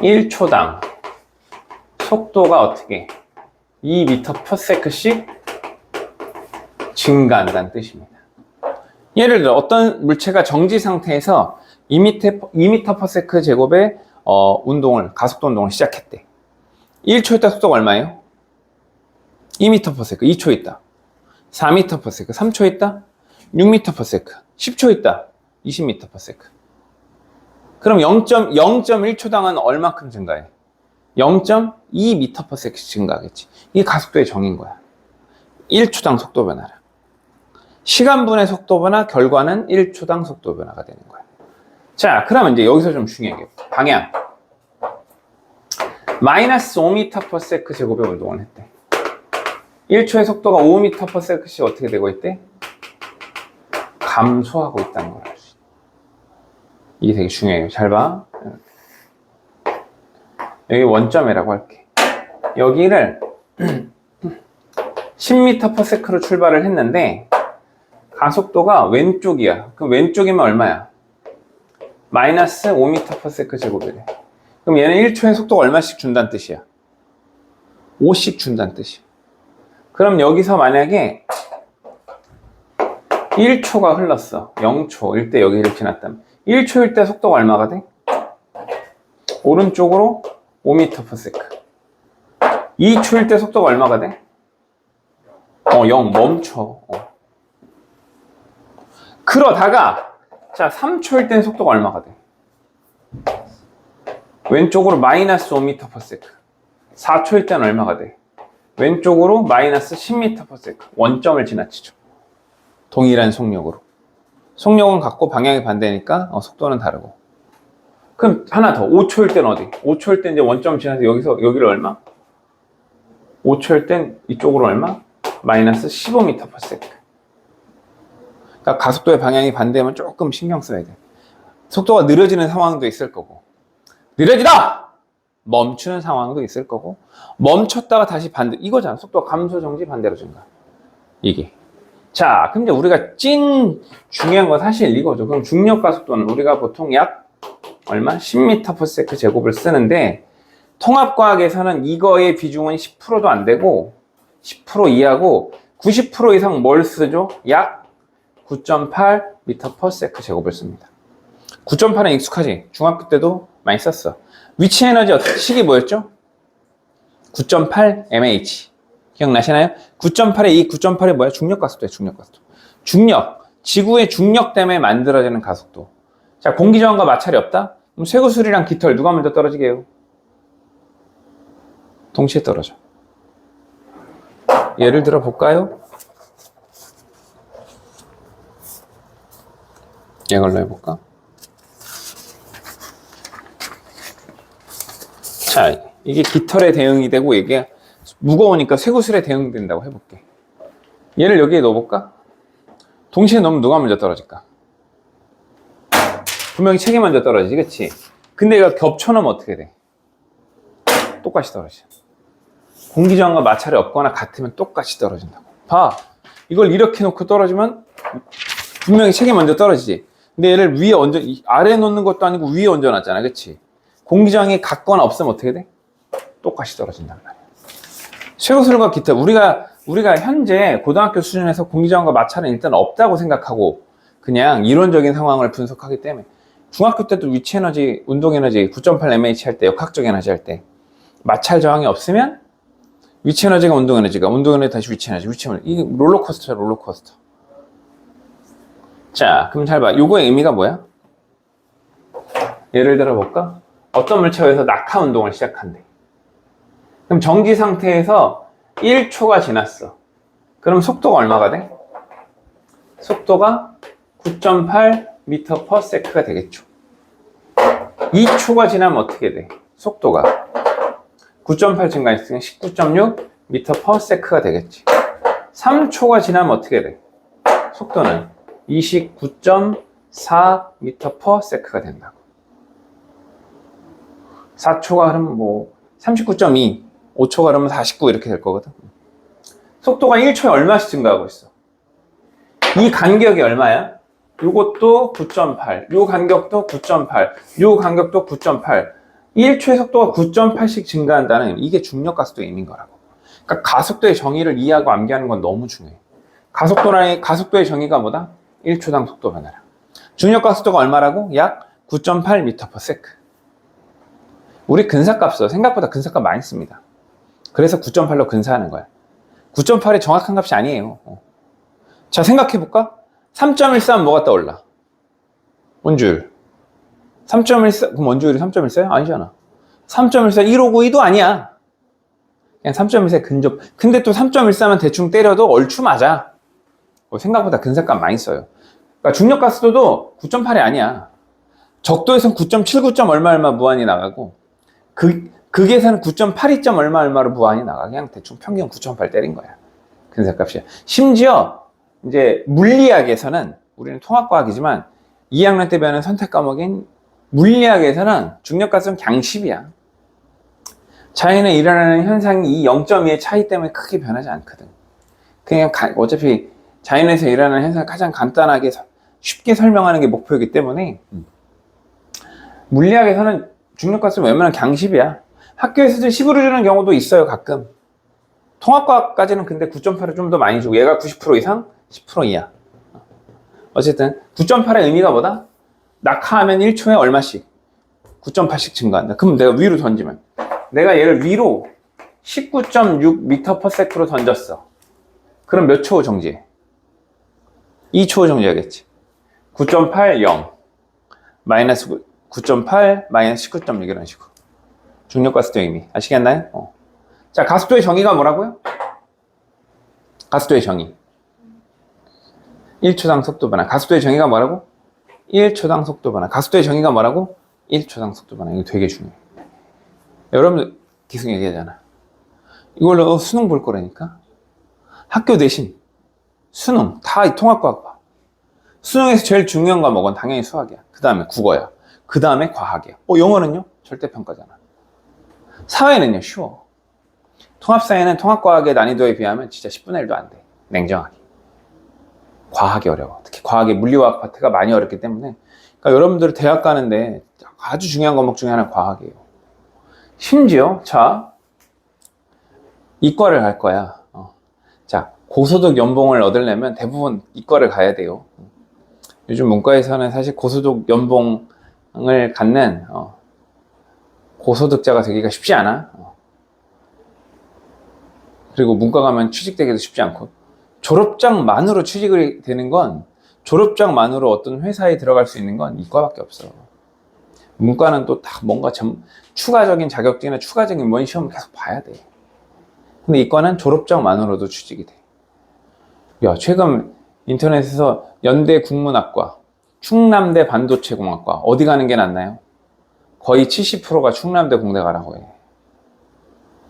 1초당 속도가 어떻게 2m/s씩 증가한다는 뜻입니다. 예를 들어 어떤 물체가 정지 상태에서 2m/s 제곱의 가속도 운동을 시작했대. 1초 있다 속도가 얼마예요? 2m/s. 2초 있다 4m/s. 3초 있다 6m/s. 10초 있다 20m/s. 그럼 0.1초당은 얼마큼 증가해? 0.2m/s 증가하겠지. 이게 가속도의 정의인 거야. 1초당 속도 변화라. 시간분의 속도 변화, 결과는 1초당 속도 변화가 되는 거야. 자, 그러면 이제 여기서 좀 중요한 게 방향. 마이너스 5m/s 제곱의 운동을 했대. 1초의 속도가 5m/s씩 어떻게 되고 있대? 감소하고 있다는 걸 알 수 있어. 이게 되게 중요해요. 잘 봐. 여기 원점이라고 할게. 여기를 10m/s로 출발을 했는데 가속도가 왼쪽이야. 그럼 왼쪽이면 얼마야? 마이너스 5m/s 제곱이래. 그럼 얘는 1초의 속도가 얼마씩 준다는 뜻이야? 5씩 준다는 뜻이야. 그럼 여기서 만약에 1초가 흘렀어. 0초일 때 여기를 지났다면 1초일 때 속도가 얼마가 돼? 오른쪽으로 5m/s. 2초일 때 속도가 얼마가 돼? 0 멈춰. 그러다가 자 3초일 때 속도가 얼마가 돼? 왼쪽으로 마이너스 5m/s. 4초일 때는 얼마가 돼? 왼쪽으로 마이너스 10m/s. 원점을 지나치죠. 동일한 속력으로. 속력은 같고 방향이 반대니까 속도는 다르고. 그럼 하나 더. 5초일 땐 어디? 5초일 땐 이제 원점 지나서 여기서 여기를 얼마? 5초일 땐 이쪽으로 얼마? 마이너스 15m/s. 그러니까 가속도의 방향이 반대면 조금 신경 써야 돼. 속도가 느려지는 상황도 있을 거고, 느려지다! 멈추는 상황도 있을 거고, 멈췄다가 다시 반대. 이거잖아. 속도가 감소, 정지, 반대로 증가. 이게. 자, 그럼 이제 우리가 중요한 건 사실 이거죠. 그럼 중력 가속도는 우리가 보통 약 얼마? 10m/s 제곱을 쓰는데, 통합과학에서는 이거의 비중은 10%도 안 되고 10% 이하고 90% 이상 뭘 쓰죠? 약 9.8m/s 제곱을 씁니다. 9.8은 익숙하지? 중학교 때도 많이 썼어. 위치 에너지 식이 뭐였죠? 9.8 mH. 기억나시나요? 9.8에 이 9.8이 뭐야? 중력 가속도예요. 중력 가속도. 중력. 지구의 중력 때문에 만들어지는 가속도. 자, 공기 저항과 마찰이 없다? 그럼 쇠구슬이랑 깃털 누가 먼저 떨어지게 해요? 동시에 떨어져. 예를 들어 볼까요? 이걸로 해볼까? 자, 이게 깃털에 대응이 되고 이게 무거우니까 쇠구슬에 대응된다고 해볼게. 얘를 여기에 넣어볼까? 동시에 넣으면 누가 먼저 떨어질까? 분명히 책이 먼저 떨어지지, 그치? 근데 얘가 겹쳐놓으면 어떻게 돼? 똑같이 떨어져. 공기저항과 마찰이 없거나 같으면 똑같이 떨어진다고. 봐. 이걸 이렇게 놓고 떨어지면 분명히 책이 먼저 떨어지지. 근데 얘를 위에 얹어, 아래에 놓는 것도 아니고 위에 얹어놨잖아. 그치? 공기저항이 같거나 없으면 어떻게 돼? 똑같이 떨어진단 말이야. 쇠구슬과 기타. 우리가 현재 고등학교 수준에서 공기저항과 마찰은 일단 없다고 생각하고 그냥 이론적인 상황을 분석하기 때문에 중학교 때도 위치 에너지, 운동 에너지 9.8 mH 할 때, 역학적 에너지 할 때 마찰 저항이 없으면 위치 에너지가 운동 에너지가, 운동 에너지 다시 위치 에너지, 이 롤러코스터야, 롤러코스터. 자, 그럼 잘 봐. 요거의 의미가 뭐야? 예를 들어 볼까? 어떤 물체에서 낙하 운동을 시작한대. 그럼 정지 상태에서 1초가 지났어. 그럼 속도가 얼마가 돼? 속도가 9.8m/s가 되겠죠. 2초가 지나면 어떻게 돼? 속도가 9.8 증가했으니까 19.6m/s가 되겠지. 3초가 지나면 어떻게 돼? 속도는 29.4m/s가 된다고. 4초가 그러면 뭐 39.2, 5초가 그러면 49 이렇게 될 거거든. 속도가 1초에 얼마씩 증가하고 있어? 이 간격이 얼마야? 요것도 9.8, 요 간격도 9.8, 요 간격도 9.8. 1초의 속도가 9.8씩 증가한다는 이게 중력 가속도의 의미인 거라고. 그러니까 가속도의 정의를 이해하고 암기하는 건 너무 중요해. 가속도의 정의가 뭐다? 1초당 속도 변화량. 중력 가속도가 얼마라고? 약 9.8m/s. 우리 근사값 써. 생각보다 근사값 많이 씁니다. 그래서 9.8로 근사하는 거야. 9.8이 정확한 값이 아니에요. 자, 생각해볼까? 3.14면 뭐가 떠올라? 원주율. 3.14, 그럼 원주율이 3.14야? 아니잖아. 3.14, 159.2도 아니야. 그냥 3.14 근접. 근데 또 3.14면 대충 때려도 얼추 맞아. 생각보다 근사값 많이 써요. 그러니까 중력 가속도도 9.8이 아니야. 적도에선 9.79. 얼마 무한히 나가고, 극에서는 9.82. 얼마로 무한히 나가. 그냥 대충 평균 9.8 때린 거야. 근사값이야. 심지어, 이제 물리학에서는, 우리는 통합과학이지만, 2학년 때 배우는 선택 과목인 물리학에서는 중력가속도는 그냥 10이야. 자연에 일어나는 현상이 이 0.2의 차이 때문에 크게 변하지 않거든. 그냥 어차피 자연에서 일어나는 현상을 가장 간단하게 쉽게 설명하는 게 목표이기 때문에 물리학에서는 중력가속도는 웬만하면 그냥 10이야. 학교에서도 10으로 주는 경우도 있어요, 가끔. 통합과학까지는 근데 9.8을 좀 더 많이 주고 얘가 90% 이상, 10% 이하. 어쨌든 9.8의 의미가 뭐다? 낙하하면 1초에 얼마씩? 9.8씩 증가한다. 그럼 내가 위로 던지면 내가 얘를 위로 19.6m/s로 던졌어. 그럼 몇 초 정지해? 2초 정지하겠지. 9.8, 0 마이너스 9.8 마이너스 19.6 이런 식으로. 중력가속도의 의미. 아시겠나요? 자, 가속도의 정의가 뭐라고요? 가속도의 정의. 1초당 속도 변화. 가속도의 정의가 뭐라고? 1초당 속도 변화. 가속도의 정의가 뭐라고? 1초당 속도 변화. 이거 되게 중요해. 여러분들 계속 얘기하잖아. 이걸로 수능 볼 거라니까. 학교 대신 수능 다 통합과학 봐. 수능에서 제일 중요한 과목은 당연히 수학이야. 그 다음에 국어야. 그 다음에 과학이야. 영어는요? 절대평가잖아. 사회는요? 쉬워. 통합사회는 통합과학의 난이도에 비하면 진짜 10분의 1도 안 돼. 냉정하게. 과학이 어려워. 특히 과학의 물리화학 파트가 많이 어렵기 때문에. 그러니까 여러분들 대학 가는데 아주 중요한 과목 중에 하나는 과학이에요. 심지어 자, 이과를 갈 거야. 자, 고소득 연봉을 얻으려면 대부분 이과를 가야 돼요. 요즘 문과에서는 사실 고소득 연봉을 갖는 고소득자가 되기가 쉽지 않아. 그리고 문과 가면 취직되기도 쉽지 않고, 졸업장만으로 취직이 되는 건, 졸업장만으로 어떤 회사에 들어갈 수 있는 건 이과밖에 없어. 문과는 또 다 뭔가 추가적인 자격증이나 추가적인 뭔 시험을 계속 봐야 돼. 근데 이과는 졸업장만으로도 취직이 돼. 야, 최근 인터넷에서 연대 국문학과, 충남대 반도체공학과 어디 가는 게 낫나요? 거의 70%가 충남대 공대 가라고 해.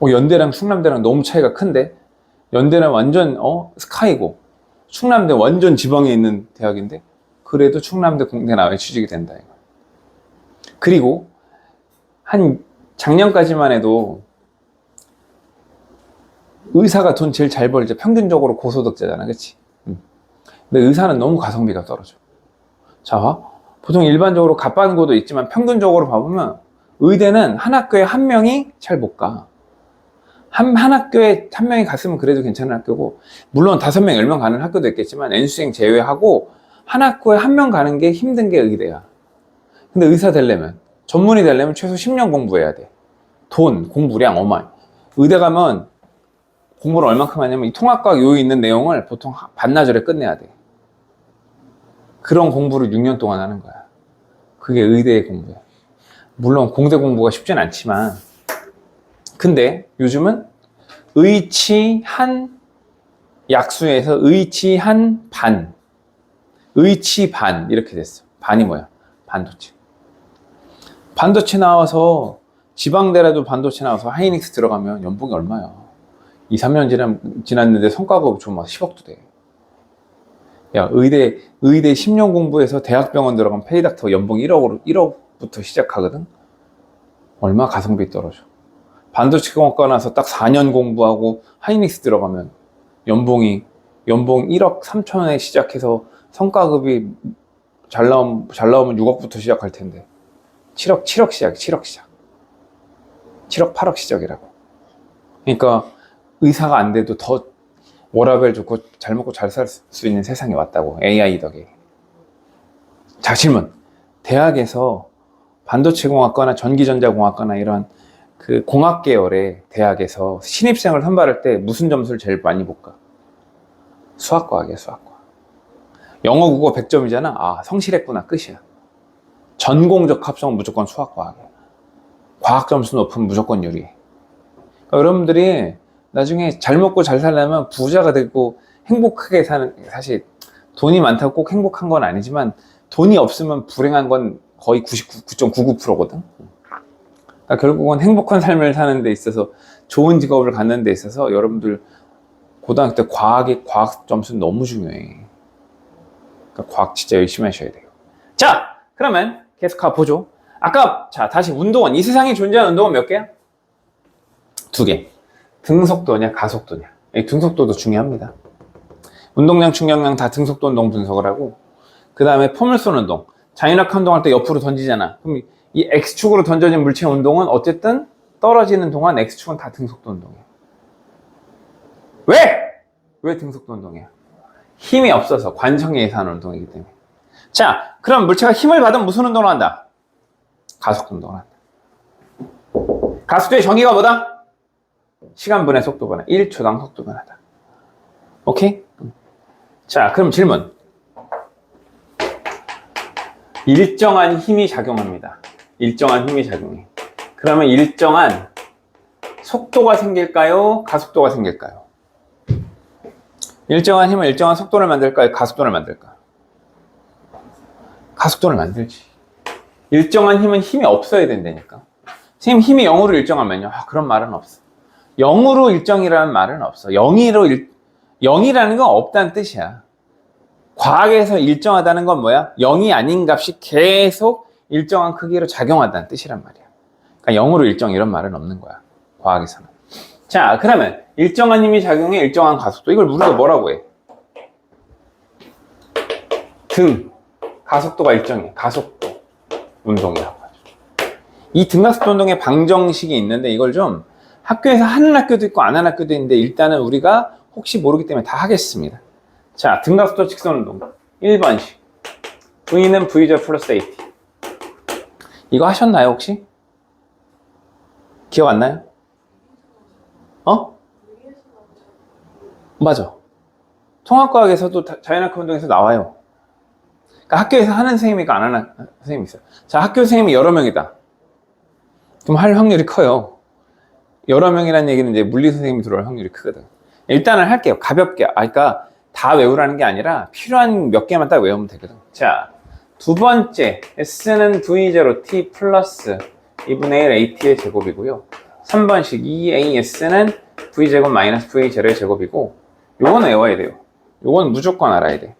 연대랑 충남대랑 너무 차이가 큰데? 연대는 완전 스카이고, 충남대 완전 지방에 있는 대학인데, 그래도 충남대 공대 나와야 취직이 된다 이거. 그리고 한 작년까지만 해도 의사가 돈 제일 잘 벌죠. 평균적으로 고소득자잖아, 그치? 근데 의사는 너무 가성비가 떨어져. 자, 보통 일반적으로 갑반고도 있지만 평균적으로 봐보면 의대는 한 학교에 한 명이 잘 못 가. 한 학교에 한 명이 갔으면 그래도 괜찮은 학교고, 물론 5명, 10명 가는 학교도 있겠지만 N수생 제외하고 한 학교에 한 명 가는 게 힘든 게 의대야. 근데 의사 되려면, 전문의 되려면 최소 10년 공부해야 돼. 돈, 공부량 어마어마해. 의대 가면 공부를 얼마큼 하냐면 이 통합과학 요에 있는 내용을 보통 반나절에 끝내야 돼. 그런 공부를 6년 동안 하는 거야. 그게 의대의 공부야. 물론 공대 공부가 쉽진 않지만, 근데 요즘은 의치한 약수에서 의치한 반, 의치 반 이렇게 됐어. 반이 뭐야? 반도체. 반도체 나와서 지방대라도 반도체 나와서 하이닉스 들어가면 연봉이 얼마야? 2, 3년 지났는데 성과급 좀 막 10억도 돼. 야, 의대 10년 공부해서 대학병원 들어가면 페이닥터 연봉 1억부터 시작하거든? 얼마 가성비 떨어져. 반도체 공학과 나서 딱 4년 공부하고 하이닉스 들어가면 연봉 1억 3천에 시작해서 성과급이 잘 나오면 6억부터 시작할 텐데 7억 시작. 7억 8억 시작이라고. 그러니까 의사가 안 돼도 더 워라밸 좋고 잘 먹고 잘 살 수 있는 세상이 왔다고. AI 덕에. 자, 질문. 대학에서 반도체공학과나 전기전자공학과나 이런 그 공학 계열의 대학에서 신입생을 선발할 때 무슨 점수를 제일 많이 볼까? 수학과학이야, 수학과학. 영어 국어 100점이잖아. 아, 성실했구나, 끝이야. 전공적 합성은 무조건 수학과학이야. 과학 점수 높으면 무조건 유리해. 그러니까 여러분들이 나중에 잘 먹고 잘 살려면 부자가 되고 행복하게 사는, 사실 돈이 많다고 꼭 행복한 건 아니지만 돈이 없으면 불행한 건 거의 99.99%거든. 그러니까 결국은 행복한 삶을 사는 데 있어서 좋은 직업을 갖는 데 있어서 여러분들 고등학교 때 과학 점수는 너무 중요해. 그러니까 과학 진짜 열심히 하셔야 돼요. 자, 그러면 계속 가보죠. 아까 자 다시 운동원, 이 세상에 존재하는 운동원 몇 개야? 2개. 등속도냐 가속도냐. 이 등속도도 중요합니다. 운동량, 충격량 다 등속도 운동 분석을 하고, 그 다음에 포물선 운동, 장인학 운동할 때 옆으로 던지잖아. 그럼 이 X축으로 던져진 물체 운동은 어쨌든 떨어지는 동안 X축은 다 등속도 운동이야. 왜 등속도 운동이야? 힘이 없어서 관성에 의해서 하는 운동이기 때문에. 자, 그럼 물체가 힘을 받으면 무슨 운동을 한다? 가속도 운동을 한다. 가속도의 정의가 뭐다? 시간분의 속도분의 1초당 속도분하다. 오케이? 자, 그럼 질문. 일정한 힘이 작용합니다. 일정한 힘이 작용해. 그러면 일정한 속도가 생길까요? 가속도가 생길까요? 일정한 힘은 일정한 속도를 만들까요? 가속도를 만들까요? 가속도를 만들지. 일정한 힘은 힘이 없어야 된다니까. 선생님 힘이 0으로 일정하면요? 그런 말은 없어. 0으로 일정이라는 말은 없어. 0이라는 건 없다는 뜻이야. 과학에서 일정하다는 건 뭐야? 0이 아닌 값이 계속 일정한 크기로 작용한다는 뜻이란 말이야. 그러니까 0으로 일정 이런 말은 없는 거야. 과학에서는. 자, 그러면 일정한 힘이 작용해 일정한 가속도. 이걸 우리가 뭐라고 해? 가속도가 일정해. 가속도 운동이라고 하죠. 이 등가속도 운동의 방정식이 있는데 이걸 좀 학교에서 하는 학교도 있고 안 하는 학교도 있는데 일단은 우리가 혹시 모르기 때문에 다 하겠습니다. 자, 등가속도 직선 운동 1번식 V는 V절 플러스 AT. 이거 하셨나요 혹시? 기억 안 나요? 맞아. 통합과학에서도 자연학교 운동에서 나와요. 그러니까 학교에서 하는 선생님이니까 안 하는 선생님이 있어요. 자, 학교 선생님이 여러 명이다. 그럼 할 확률이 커요. 여러 명이라는 얘기는 이제 물리 선생님이 들어올 확률이 크거든. 일단은 할게요. 가볍게. 그러니까 다 외우라는 게 아니라 필요한 몇 개만 딱 외우면 되거든. 자, 두 번째 S는 V0T 플러스 2분의 1 AT의 제곱이고요. 3번식 2AS는 V제곱 마이너스 V0의 제곱이고 요건 외워야 돼요. 요건 무조건 알아야 돼.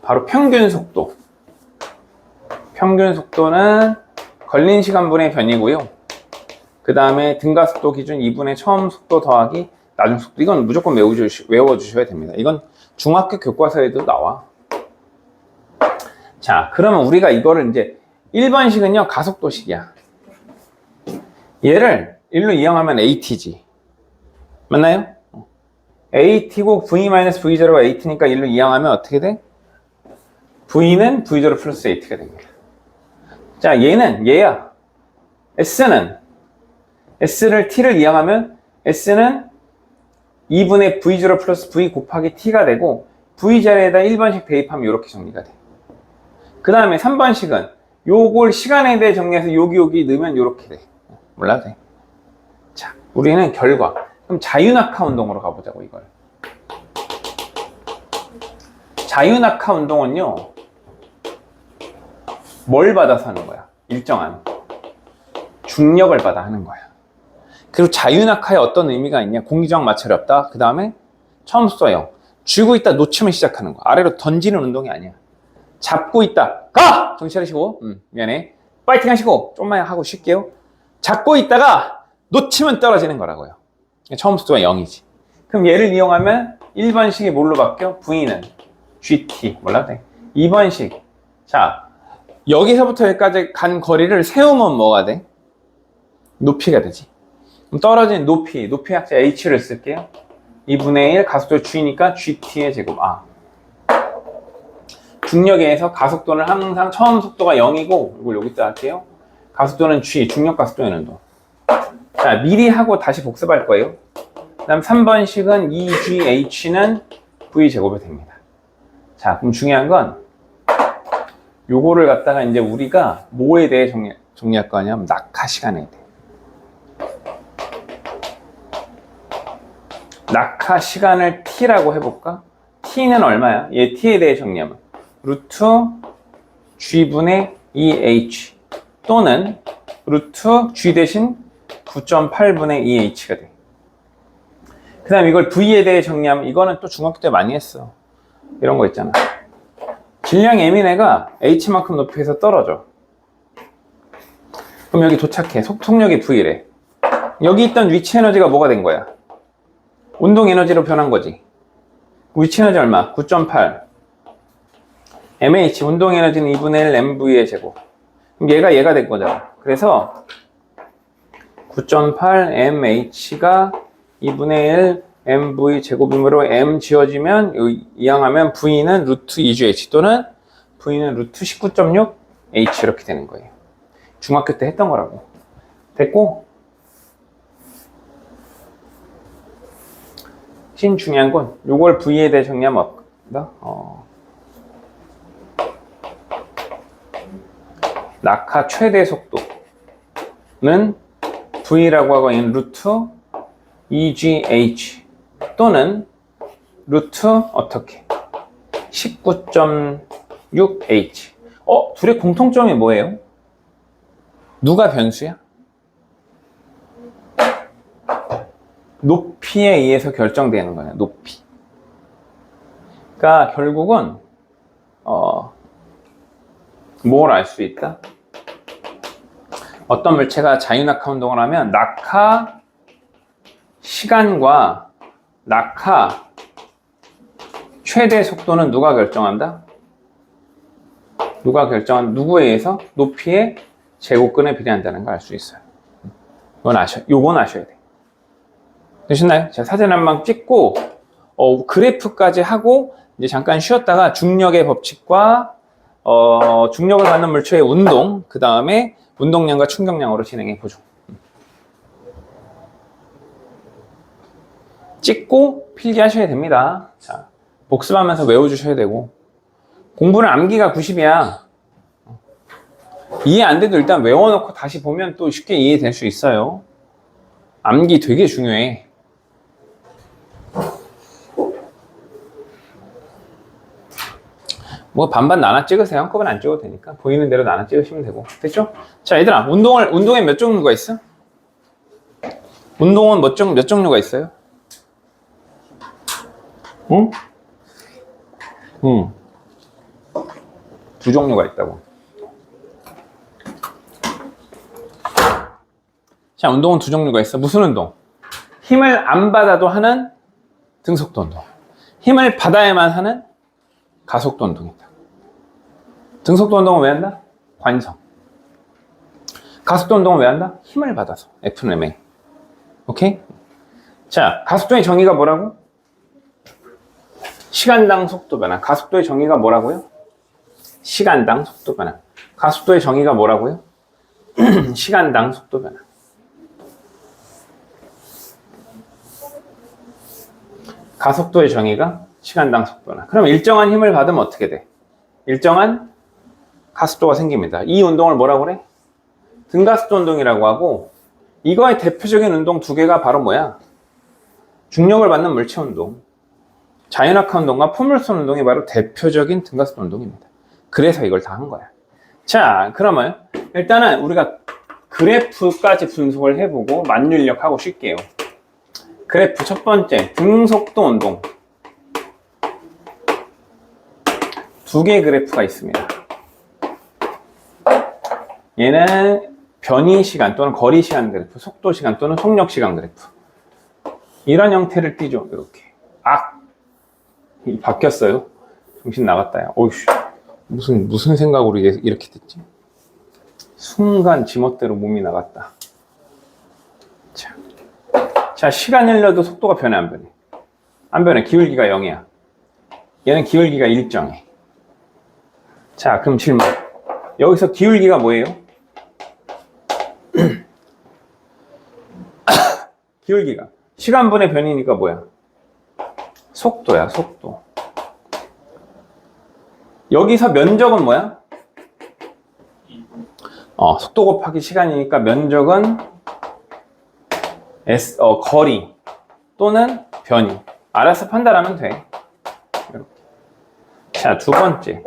바로 평균 속도. 평균 속도는 걸린 시간분의 변이고요. 그 다음에 등가속도 기준 2분의 처음 속도 더하기 나중 속도. 이건 무조건 외워주셔야 됩니다. 이건 중학교 교과서에도 나와. 자, 그러면 우리가 이거를 이제 1번식은요 가속도식이야. 얘를 1로 이항하면 AT지. 맞나요? AT고 V-V0가 AT니까 1로 이항하면 어떻게 돼? V는 V0 플러스 AT가 됩니다. 자, 얘야. S를 T를 이항하면 S는 2분의 V0 플러스 V 곱하기 T가 되고 V 자리에다 1번식 대입하면 이렇게 정리가 돼. 그 다음에 3번식은 요걸 시간에 대해 정리해서 여기 넣으면 이렇게 돼. 몰라도 돼. 자, 우리는 결과. 그럼 자유낙하 운동으로 가보자고, 이걸. 자유낙하 운동은요, 뭘 받아서 하는 거야? 일정한 중력을 받아 하는 거야. 그리고 자유낙하에 어떤 의미가 있냐? 공기저항 마찰이 없다. 그 다음에 처음 써요. 쥐고 있다 놓치면 시작하는 거야. 아래로 던지는 운동이 아니야. 잡고 있다. 가! 정신 차리시고. 미안해. 파이팅 하시고. 좀만 하고 쉴게요. 잡고 있다가 놓치면 떨어지는 거라고요. 처음 속도가 0이지. 그럼 얘를 이용하면 1번식이 뭘로 바뀌어? V는 GT. 몰라도 돼. 2번식. 자, 여기서부터 여기까지 간 거리를 세우면 뭐가 돼? 높이가 되지. 그럼 떨어진 높이 약자 H를 쓸게요. 2분의 1 가속도 G니까 GT의 제곱. 중력에 의해서 가속도는 항상 처음 속도가 0이고 이걸 여기다 할게요. 가속도는 G, 중력 가속도의 운동. 자, 미리 하고 다시 복습할 거예요. 그 다음 3번식은 2GH는 V제곱이 됩니다. 자, 그럼 중요한 건 요거를 갖다가 이제 우리가 뭐에 대해 정리할 거냐면 낙하 시간에 대해. 낙하 시간을 T라고 해볼까? T는 얼마야? 얘 T에 대해 정리하면 루트 G분의 2H 또는 루트 G 대신 9.8분의 2H가 돼. 그 다음 이걸 V에 대해 정리하면 이거는 또 중학교 때 많이 했어. 이런 거 있잖아. 질량 M인 애가 H만큼 높이에서 떨어져. 그럼 여기 도착해. 속력이 V래. 여기 있던 위치 에너지가 뭐가 된 거야? 운동 에너지로 변한 거지. 위치 에너지 얼마? 9.8. MH, 운동 에너지는 2분의 1 MV의 제곱. 그럼 얘가 된 거잖아. 그래서 9.8 MH가 2분의 1 MV 제곱이므로 M 지워지면 이항하면 V는 루트 2GH 또는 V는 루트 19.6 H 이렇게 되는 거예요. 중학교 때 했던 거라고. 됐고, 신 중요한 건 요걸 V에 대해 정리하면 낙하 최대 속도 V라고 하고 얘는 루트 EGH 또는 루트 어떻게 19.6H. 둘의 공통점이 뭐예요? 누가 변수야? 높이에 의해서 결정되는 거야. 높이. 그러니까 결국은 뭘 알 수 있다? 어떤 물체가 자유낙하 운동을 하면 낙하 시간과 낙하 최대 속도는 누가 결정한다? 누구에 의해서? 높이의 제곱근에 비례한다는 걸 알 수 있어요. 요건 아셔야 돼. 되셨나요? 자, 사진 한 방 찍고, 그래프까지 하고, 이제 잠깐 쉬었다가 중력의 법칙과, 중력을 받는 물체의 운동, 그 다음에 운동량과 충격량으로 진행해 보죠. 찍고 필기하셔야 됩니다. 자, 복습하면서 외워주셔야 되고, 공부는 암기가 90이야. 이해 안 돼도 일단 외워놓고 다시 보면 또 쉽게 이해될 수 있어요. 암기 되게 중요해. 뭐 반반 나눠 찍으세요. 한꺼번에 안 찍어도 되니까 보이는 대로 나눠 찍으시면 되고. 됐죠? 자, 얘들아, 운동에 몇 종류가 있어? 운동은 몇 종류가 있어요? 응? 두 종류가 있다고. 자, 운동은 두 종류가 있어. 무슨 운동? 힘을 안 받아도 하는 등속도 운동. 힘을 받아야만 하는 가속도 운동이다. 등속도 운동은 왜 한다? 관성. 가속도 운동은 왜 한다? 힘을 받아서. F는 MA. 오케이? 자, 가속도의 정의가 뭐라고? 시간당 속도 변화. 가속도의 정의가 뭐라고요? 시간당 속도 변화. 가속도의 정의가 뭐라고요? 시간당 속도 변화. 가속도의 정의가 시간당 속도 변화. 그럼 일정한 힘을 받으면 어떻게 돼? 일정한 가속도가 생깁니다. 이 운동을 뭐라고 그래? 등가속도 운동이라고 하고, 이거의 대표적인 운동 두 개가 바로 뭐야? 중력을 받는 물체 운동. 자유낙하 운동과 포물선 운동이 바로 대표적인 등가속도 운동입니다. 그래서 이걸 다 한 거야. 자, 그러면 일단은 우리가 그래프까지 분석을 해보고 만율력하고 쉴게요. 그래프 첫 번째, 등속도 운동. 두 개의 그래프가 있습니다. 얘는 변이 시간 또는 거리 시간 그래프, 속도 시간 또는 속력 시간 그래프. 이런 형태를 띠죠. 이렇게. 바뀌었어요. 정신 나갔다. 어이씨. 무슨 생각으로 이렇게 됐지? 순간 지멋대로 몸이 나갔다. 자, 시간 흘려도 속도가 변해, 안 변해? 안 변해. 기울기가 0이야. 얘는 기울기가 일정해. 자, 그럼 질문. 여기서 기울기가 뭐예요? 기울기가. 시간분의 변이니까 뭐야? 속도야, 속도. 여기서 면적은 뭐야? 속도 곱하기 시간이니까 면적은 거리 또는 변이. 알아서 판단하면 돼. 이렇게. 자, 두 번째.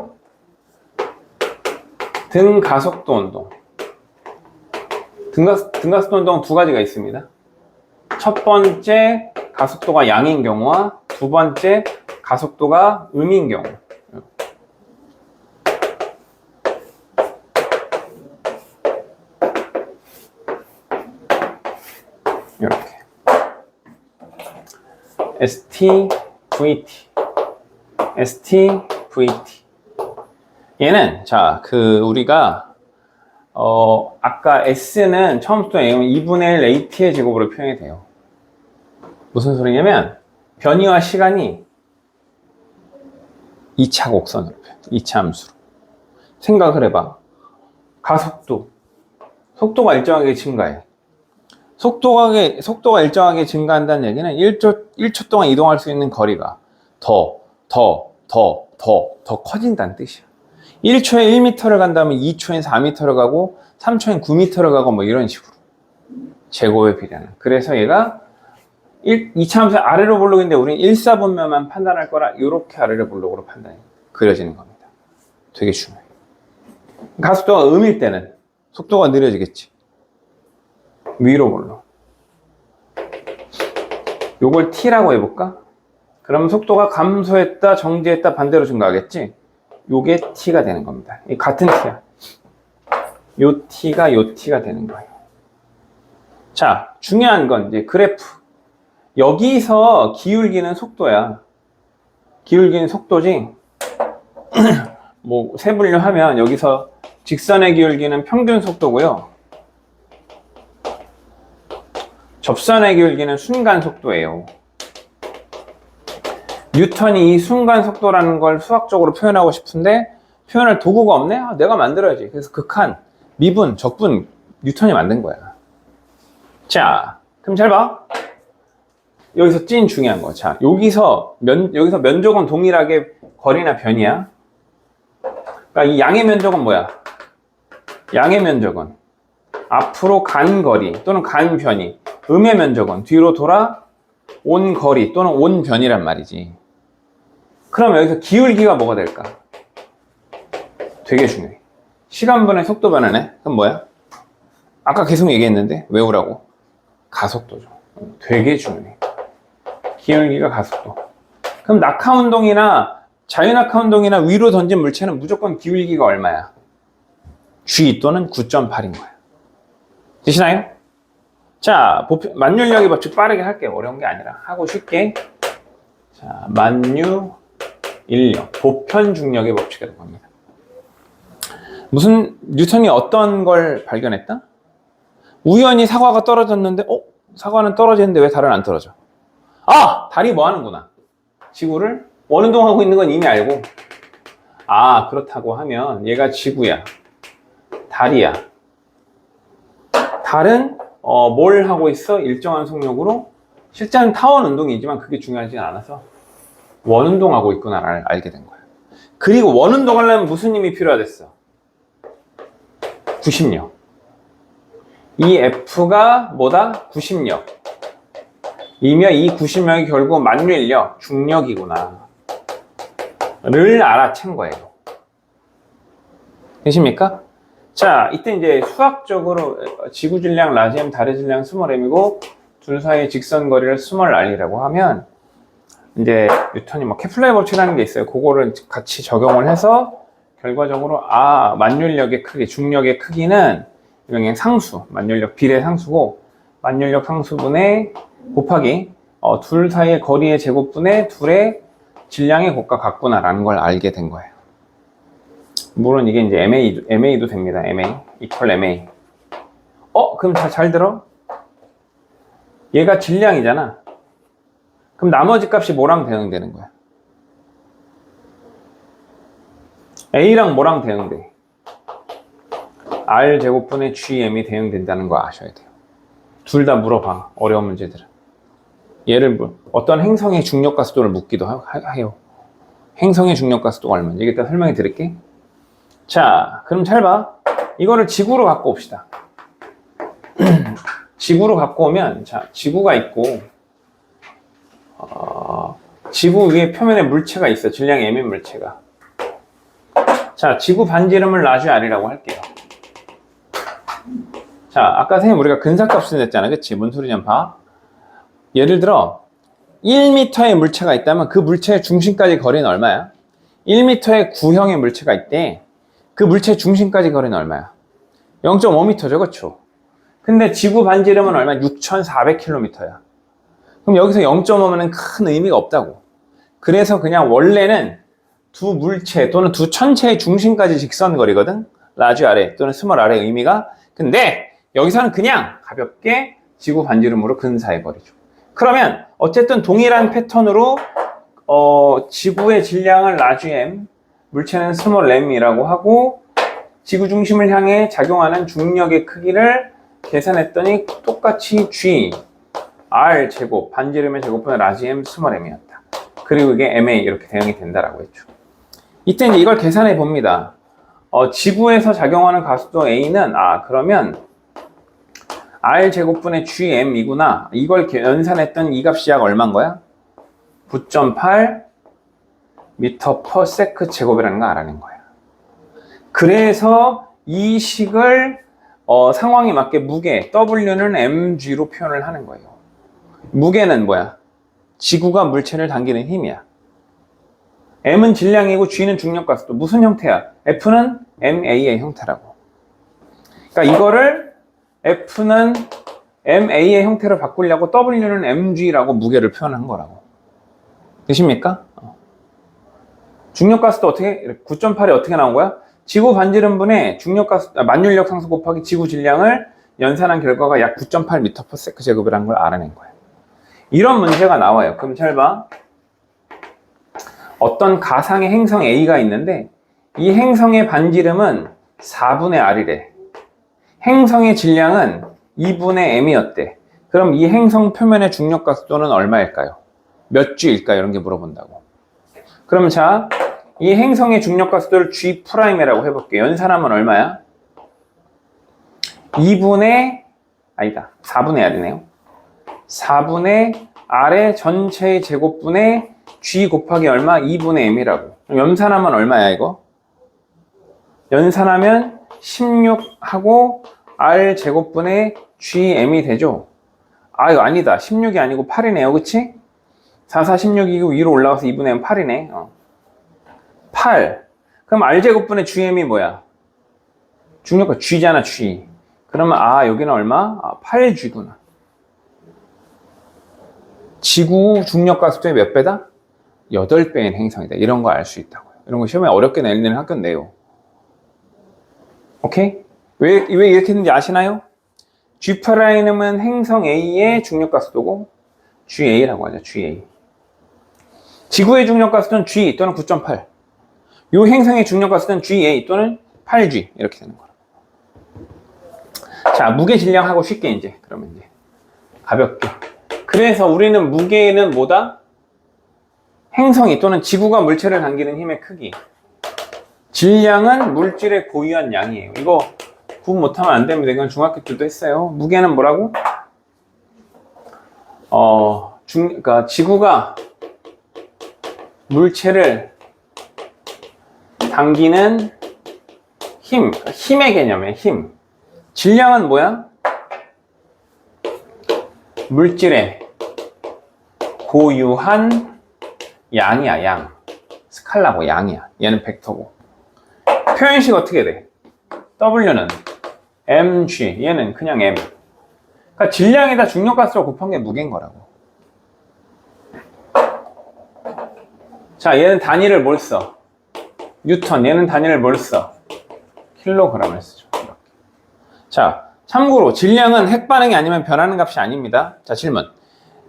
등가속도 운동. 등가속도 운동 두 가지가 있습니다. 첫 번째, 가속도가 양인 경우와 두 번째, 가속도가 음인 경우. 이렇게. ST, VT. ST, VT. 얘는, 자, 우리가, 아까 S는 처음부터 2분의 1 AT의 제곱으로 표현이 돼요. 무슨 소리냐면, 변이와 시간이 2차 곡선으로 표현, 2차 함수로. 생각을 해봐. 가속도. 속도가 일정하게 증가해. 속도가 일정하게 증가한다는 얘기는 1초 동안 이동할 수 있는 거리가 더 커진다는 뜻이야. 1초에 1m를 간다면 2초엔 4m를 가고 3초엔 9m를 가고 뭐 이런 식으로. 제곱에 비례하는. 그래서 얘가 2차함수 아래로 볼록인데 우리는 1사분면만 판단할 거라 이렇게 아래로 볼록으로 판단이 그려지는 겁니다. 되게 중요해요. 가속도가 음일 때는 속도가 느려지겠지. 위로 볼록. 요걸 t라고 해볼까? 그럼 속도가 감소했다, 정지했다, 반대로 증가하겠지? 요게 t가 되는 겁니다. 같은 t야. 요 t가 요 t가 되는 거예요. 자, 중요한 건 이제 그래프. 여기서 기울기는 속도야. 기울기는 속도지. 뭐 세분류하면 여기서 직선의 기울기는 평균 속도고요. 접선의 기울기는 순간 속도예요. 뉴턴이 이 순간 속도라는 걸 수학적으로 표현하고 싶은데 표현할 도구가 없네? 아, 내가 만들어야지. 그래서 극한, 미분, 적분 뉴턴이 만든 거야. 자, 그럼 잘 봐. 여기서 찐 중요한 거. 자, 여기서 면적은 동일하게 거리나 변이야. 그러니까 이 양의 면적은 뭐야? 양의 면적은 앞으로 간 거리 또는 간 변이. 음의 면적은 뒤로 돌아 온 거리 또는 온 변이란 말이지. 그럼 여기서 기울기가 뭐가 될까? 되게 중요해. 시간분의 속도 변화네. 그럼 뭐야? 아까 계속 얘기했는데 외우라고. 가속도죠. 되게 중요해. 기울기가 가속도. 그럼 낙하 운동이나 자유낙하 운동이나 위로 던진 물체는 무조건 기울기가 얼마야? g 또는 9.8인 거야. 되시나요? 자, 만율력의 법칙 빠르게 할게요. 어려운 게 아니라. 하고 쉽게. 자, 만유인력, 보편 중력의 법칙이라고 합니다. 무슨, 뉴턴이 어떤 걸 발견했다? 우연히 사과가 떨어졌는데, 사과는 떨어지는데 왜 달은 안 떨어져? 아! 달이 뭐 하는구나. 지구를 원운동하고 있는 건 이미 알고. 아, 그렇다고 하면 얘가 지구야. 달이야. 달은 뭘 하고 있어? 일정한 속력으로. 실제는 타원 운동이지만 그게 중요하지 않아서 원운동하고 있구나를 알게 된 거야. 그리고 원운동 하려면 무슨 힘이 필요하댔어? 구심력. 이 F가 뭐다? 구심력. 이며 이 구심력이 결국 만유인력, 중력이구나 를 알아챈 거예요. 되십니까? 자, 이때 이제 수학적으로 지구 질량 라지엠, 달의 질량 스몰 m이고 둘 사이의 직선 거리를 스몰 r이라고 하면 이제 뉴턴이 뭐 케플러의 법칙이라는 게 있어요. 그거를 같이 적용을 해서 결과적으로 만율력의 크기, 중력의 크기는 그냥 상수, 만율력 비례 상수고 만율력 상수분의 곱하기 둘 사이의 거리의 제곱분의 둘의 질량의 곱과 같구나라는 걸 알게 된 거예요. 물론 이게 이제 MA도 됩니다. MA, equal MA. 그럼 잘 들어? 얘가 질량이잖아. 그럼 나머지 값이 뭐랑 대응되는 거야? A랑 뭐랑 대응돼? R 제곱분의 GM이 대응된다는 거 아셔야 돼요. 둘 다 물어봐. 어려운 문제들은. 어떤 행성의 중력 가속도를 묻기도 해요. 행성의 중력 가속도가 얼마인지 이따 설명해 드릴게. 자, 그럼 잘 봐. 이거를 지구로 갖고 옵시다. 지구로 갖고 오면, 자, 지구가 있고, 지구 위에 표면에 물체가 있어. 질량 m인 물체가. 자, 지구 반지 이름을 라지 R이라고 할게요. 자, 아까 선생님 우리가 근사값을 냈잖아. 그치? 뭔 소리냐 봐. 예를 들어 1m의 물체가 있다면 그 물체의 중심까지 거리는 얼마야? 1m의 구형의 물체가 있대. 그 물체의 중심까지 거리는 얼마야? 0.5m죠, 그렇죠? 근데 지구 반지름은 얼마야? 6,400km야. 그럼 여기서 0.5면은 큰 의미가 없다고. 그래서 그냥 원래는 두 물체 또는 두 천체의 중심까지 직선 거리거든. 라지 아래 또는 스몰 아래 의미가. 근데 여기서는 그냥 가볍게 지구 반지름으로 근사해 버리죠. 그러면 어쨌든 동일한 패턴으로 지구의 질량을 라지 m, 물체는 스몰 m이라고 하고 지구 중심을 향해 작용하는 중력의 크기를 계산했더니 똑같이 g, r 제곱, 반지름의 제곱분의 라지 m, 스몰 m이었다. 그리고 이게 ma 이렇게 대응이 된다라고 했죠. 이때 이제 이걸 계산해 봅니다. 지구에서 작용하는 가속도 a는 그러면 R 제곱분의 GM이구나. 이걸 연산했던 이 값이 약 얼마인 거야? 9.8 미터 퍼 세크 제곱이라는 거 알아낸 거야. 그래서 이 식을 상황에 맞게 무게 W는 mg로 표현을 하는 거예요. 무게는 뭐야? 지구가 물체를 당기는 힘이야. m은 질량이고 g는 중력가속도. 무슨 형태야? F는 ma의 형태라고. 그러니까 이거를 F는 ma의 형태로 바꾸려고 W는 mg라고 무게를 표현한 거라고. 되십니까? 중력가속도 어떻게 9.8이 어떻게 나온 거야? 지구 반지름분의 만율력 상수 곱하기 지구 질량을 연산한 결과가 약 9.8m/s 제곱이라는 걸 알아낸 거예요. 이런 문제가 나와요. 그럼 잘 봐. 어떤 가상의 행성 A가 있는데 이 행성의 반지름은 4분의 R이래. 행성의 질량은 2분의 M이었대. 그럼 이 행성 표면의 중력가속도는 얼마일까요? 몇 G일까요? 이런 게 물어본다고. 그럼 자, 이 행성의 중력가속도를 G'이라고 해볼게요. 연산하면 얼마야? 4분의 R이네요. 4분의 R의 전체의 제곱분의 G 곱하기 얼마? 2분의 M이라고. 연산하면 얼마야 이거? 연산하면 16하고 R 제곱분의 GM이 되죠? 이거 아니다. 16이 아니고 8이네요. 그치? 4, 4, 16이고 위로 올라가서 2분의 M 8이네. 8. 그럼 R 제곱분의 GM이 뭐야? 중력가 G잖아, G. 그러면 여기는 얼마? 8G구나. 지구 중력가속도의 몇 배다? 8배인 행성이다. 이런 거 알 수 있다고요. 이런 거 시험에 어렵게 내는 학교는 내요. 오케이? 왜 이렇게 했는지 아시나요? G'은 행성 A의 중력가속도고 GA라고 하죠. GA. 지구의 중력가속도는 G 또는 9.8. 이 행성의 중력가속도는 GA 또는 8G 이렇게 되는 거라. 자, 무게 질량하고 쉽게 이제 그러면 이제 가볍게. 그래서 우리는 무게는 뭐다? 행성이 또는 지구가 물체를 당기는 힘의 크기. 질량은 물질의 고유한 양이에요. 이거 구분 못하면 안 됩니다. 이건 중학교 때도 했어요. 무게는 뭐라고? 그러니까 지구가 물체를 당기는 힘의 개념이에요. 힘. 질량은 뭐야? 물질의 고유한 양이야, 양. 스칼라고 양이야. 얘는 벡터고. 표현식 어떻게 돼? W는 mg, 얘는 그냥 m. 그러니까 질량에다 중력가속도를 곱한 게 무게인 거라고. 자, 얘는 단위를 뭘 써? 뉴턴. 얘는 단위를 뭘 써? 킬로그램을 쓰죠. 이렇게. 자, 참고로 질량은 핵반응이 아니면 변하는 값이 아닙니다. 자, 질문.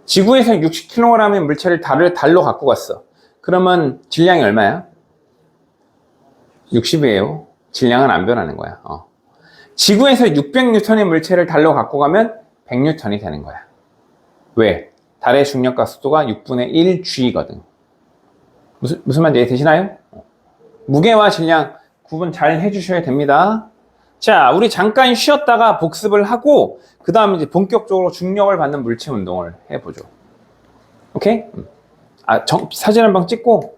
지구에서 60kg의 물체를 달로 갖고 갔어. 그러면 질량이 얼마야? 60이에요. 질량은 안 변하는 거야. 지구에서 600N의 물체를 달로 갖고 가면 100N이 되는 거야. 왜? 달의 중력가속도가 6분의 1G거든. 무슨 말인지 이해되시나요? 무게와 질량 구분 잘 해주셔야 됩니다. 자, 우리 잠깐 쉬었다가 복습을 하고 그 다음에 이제 본격적으로 중력을 받는 물체 운동을 해보죠. 오케이? 사진 한 방 찍고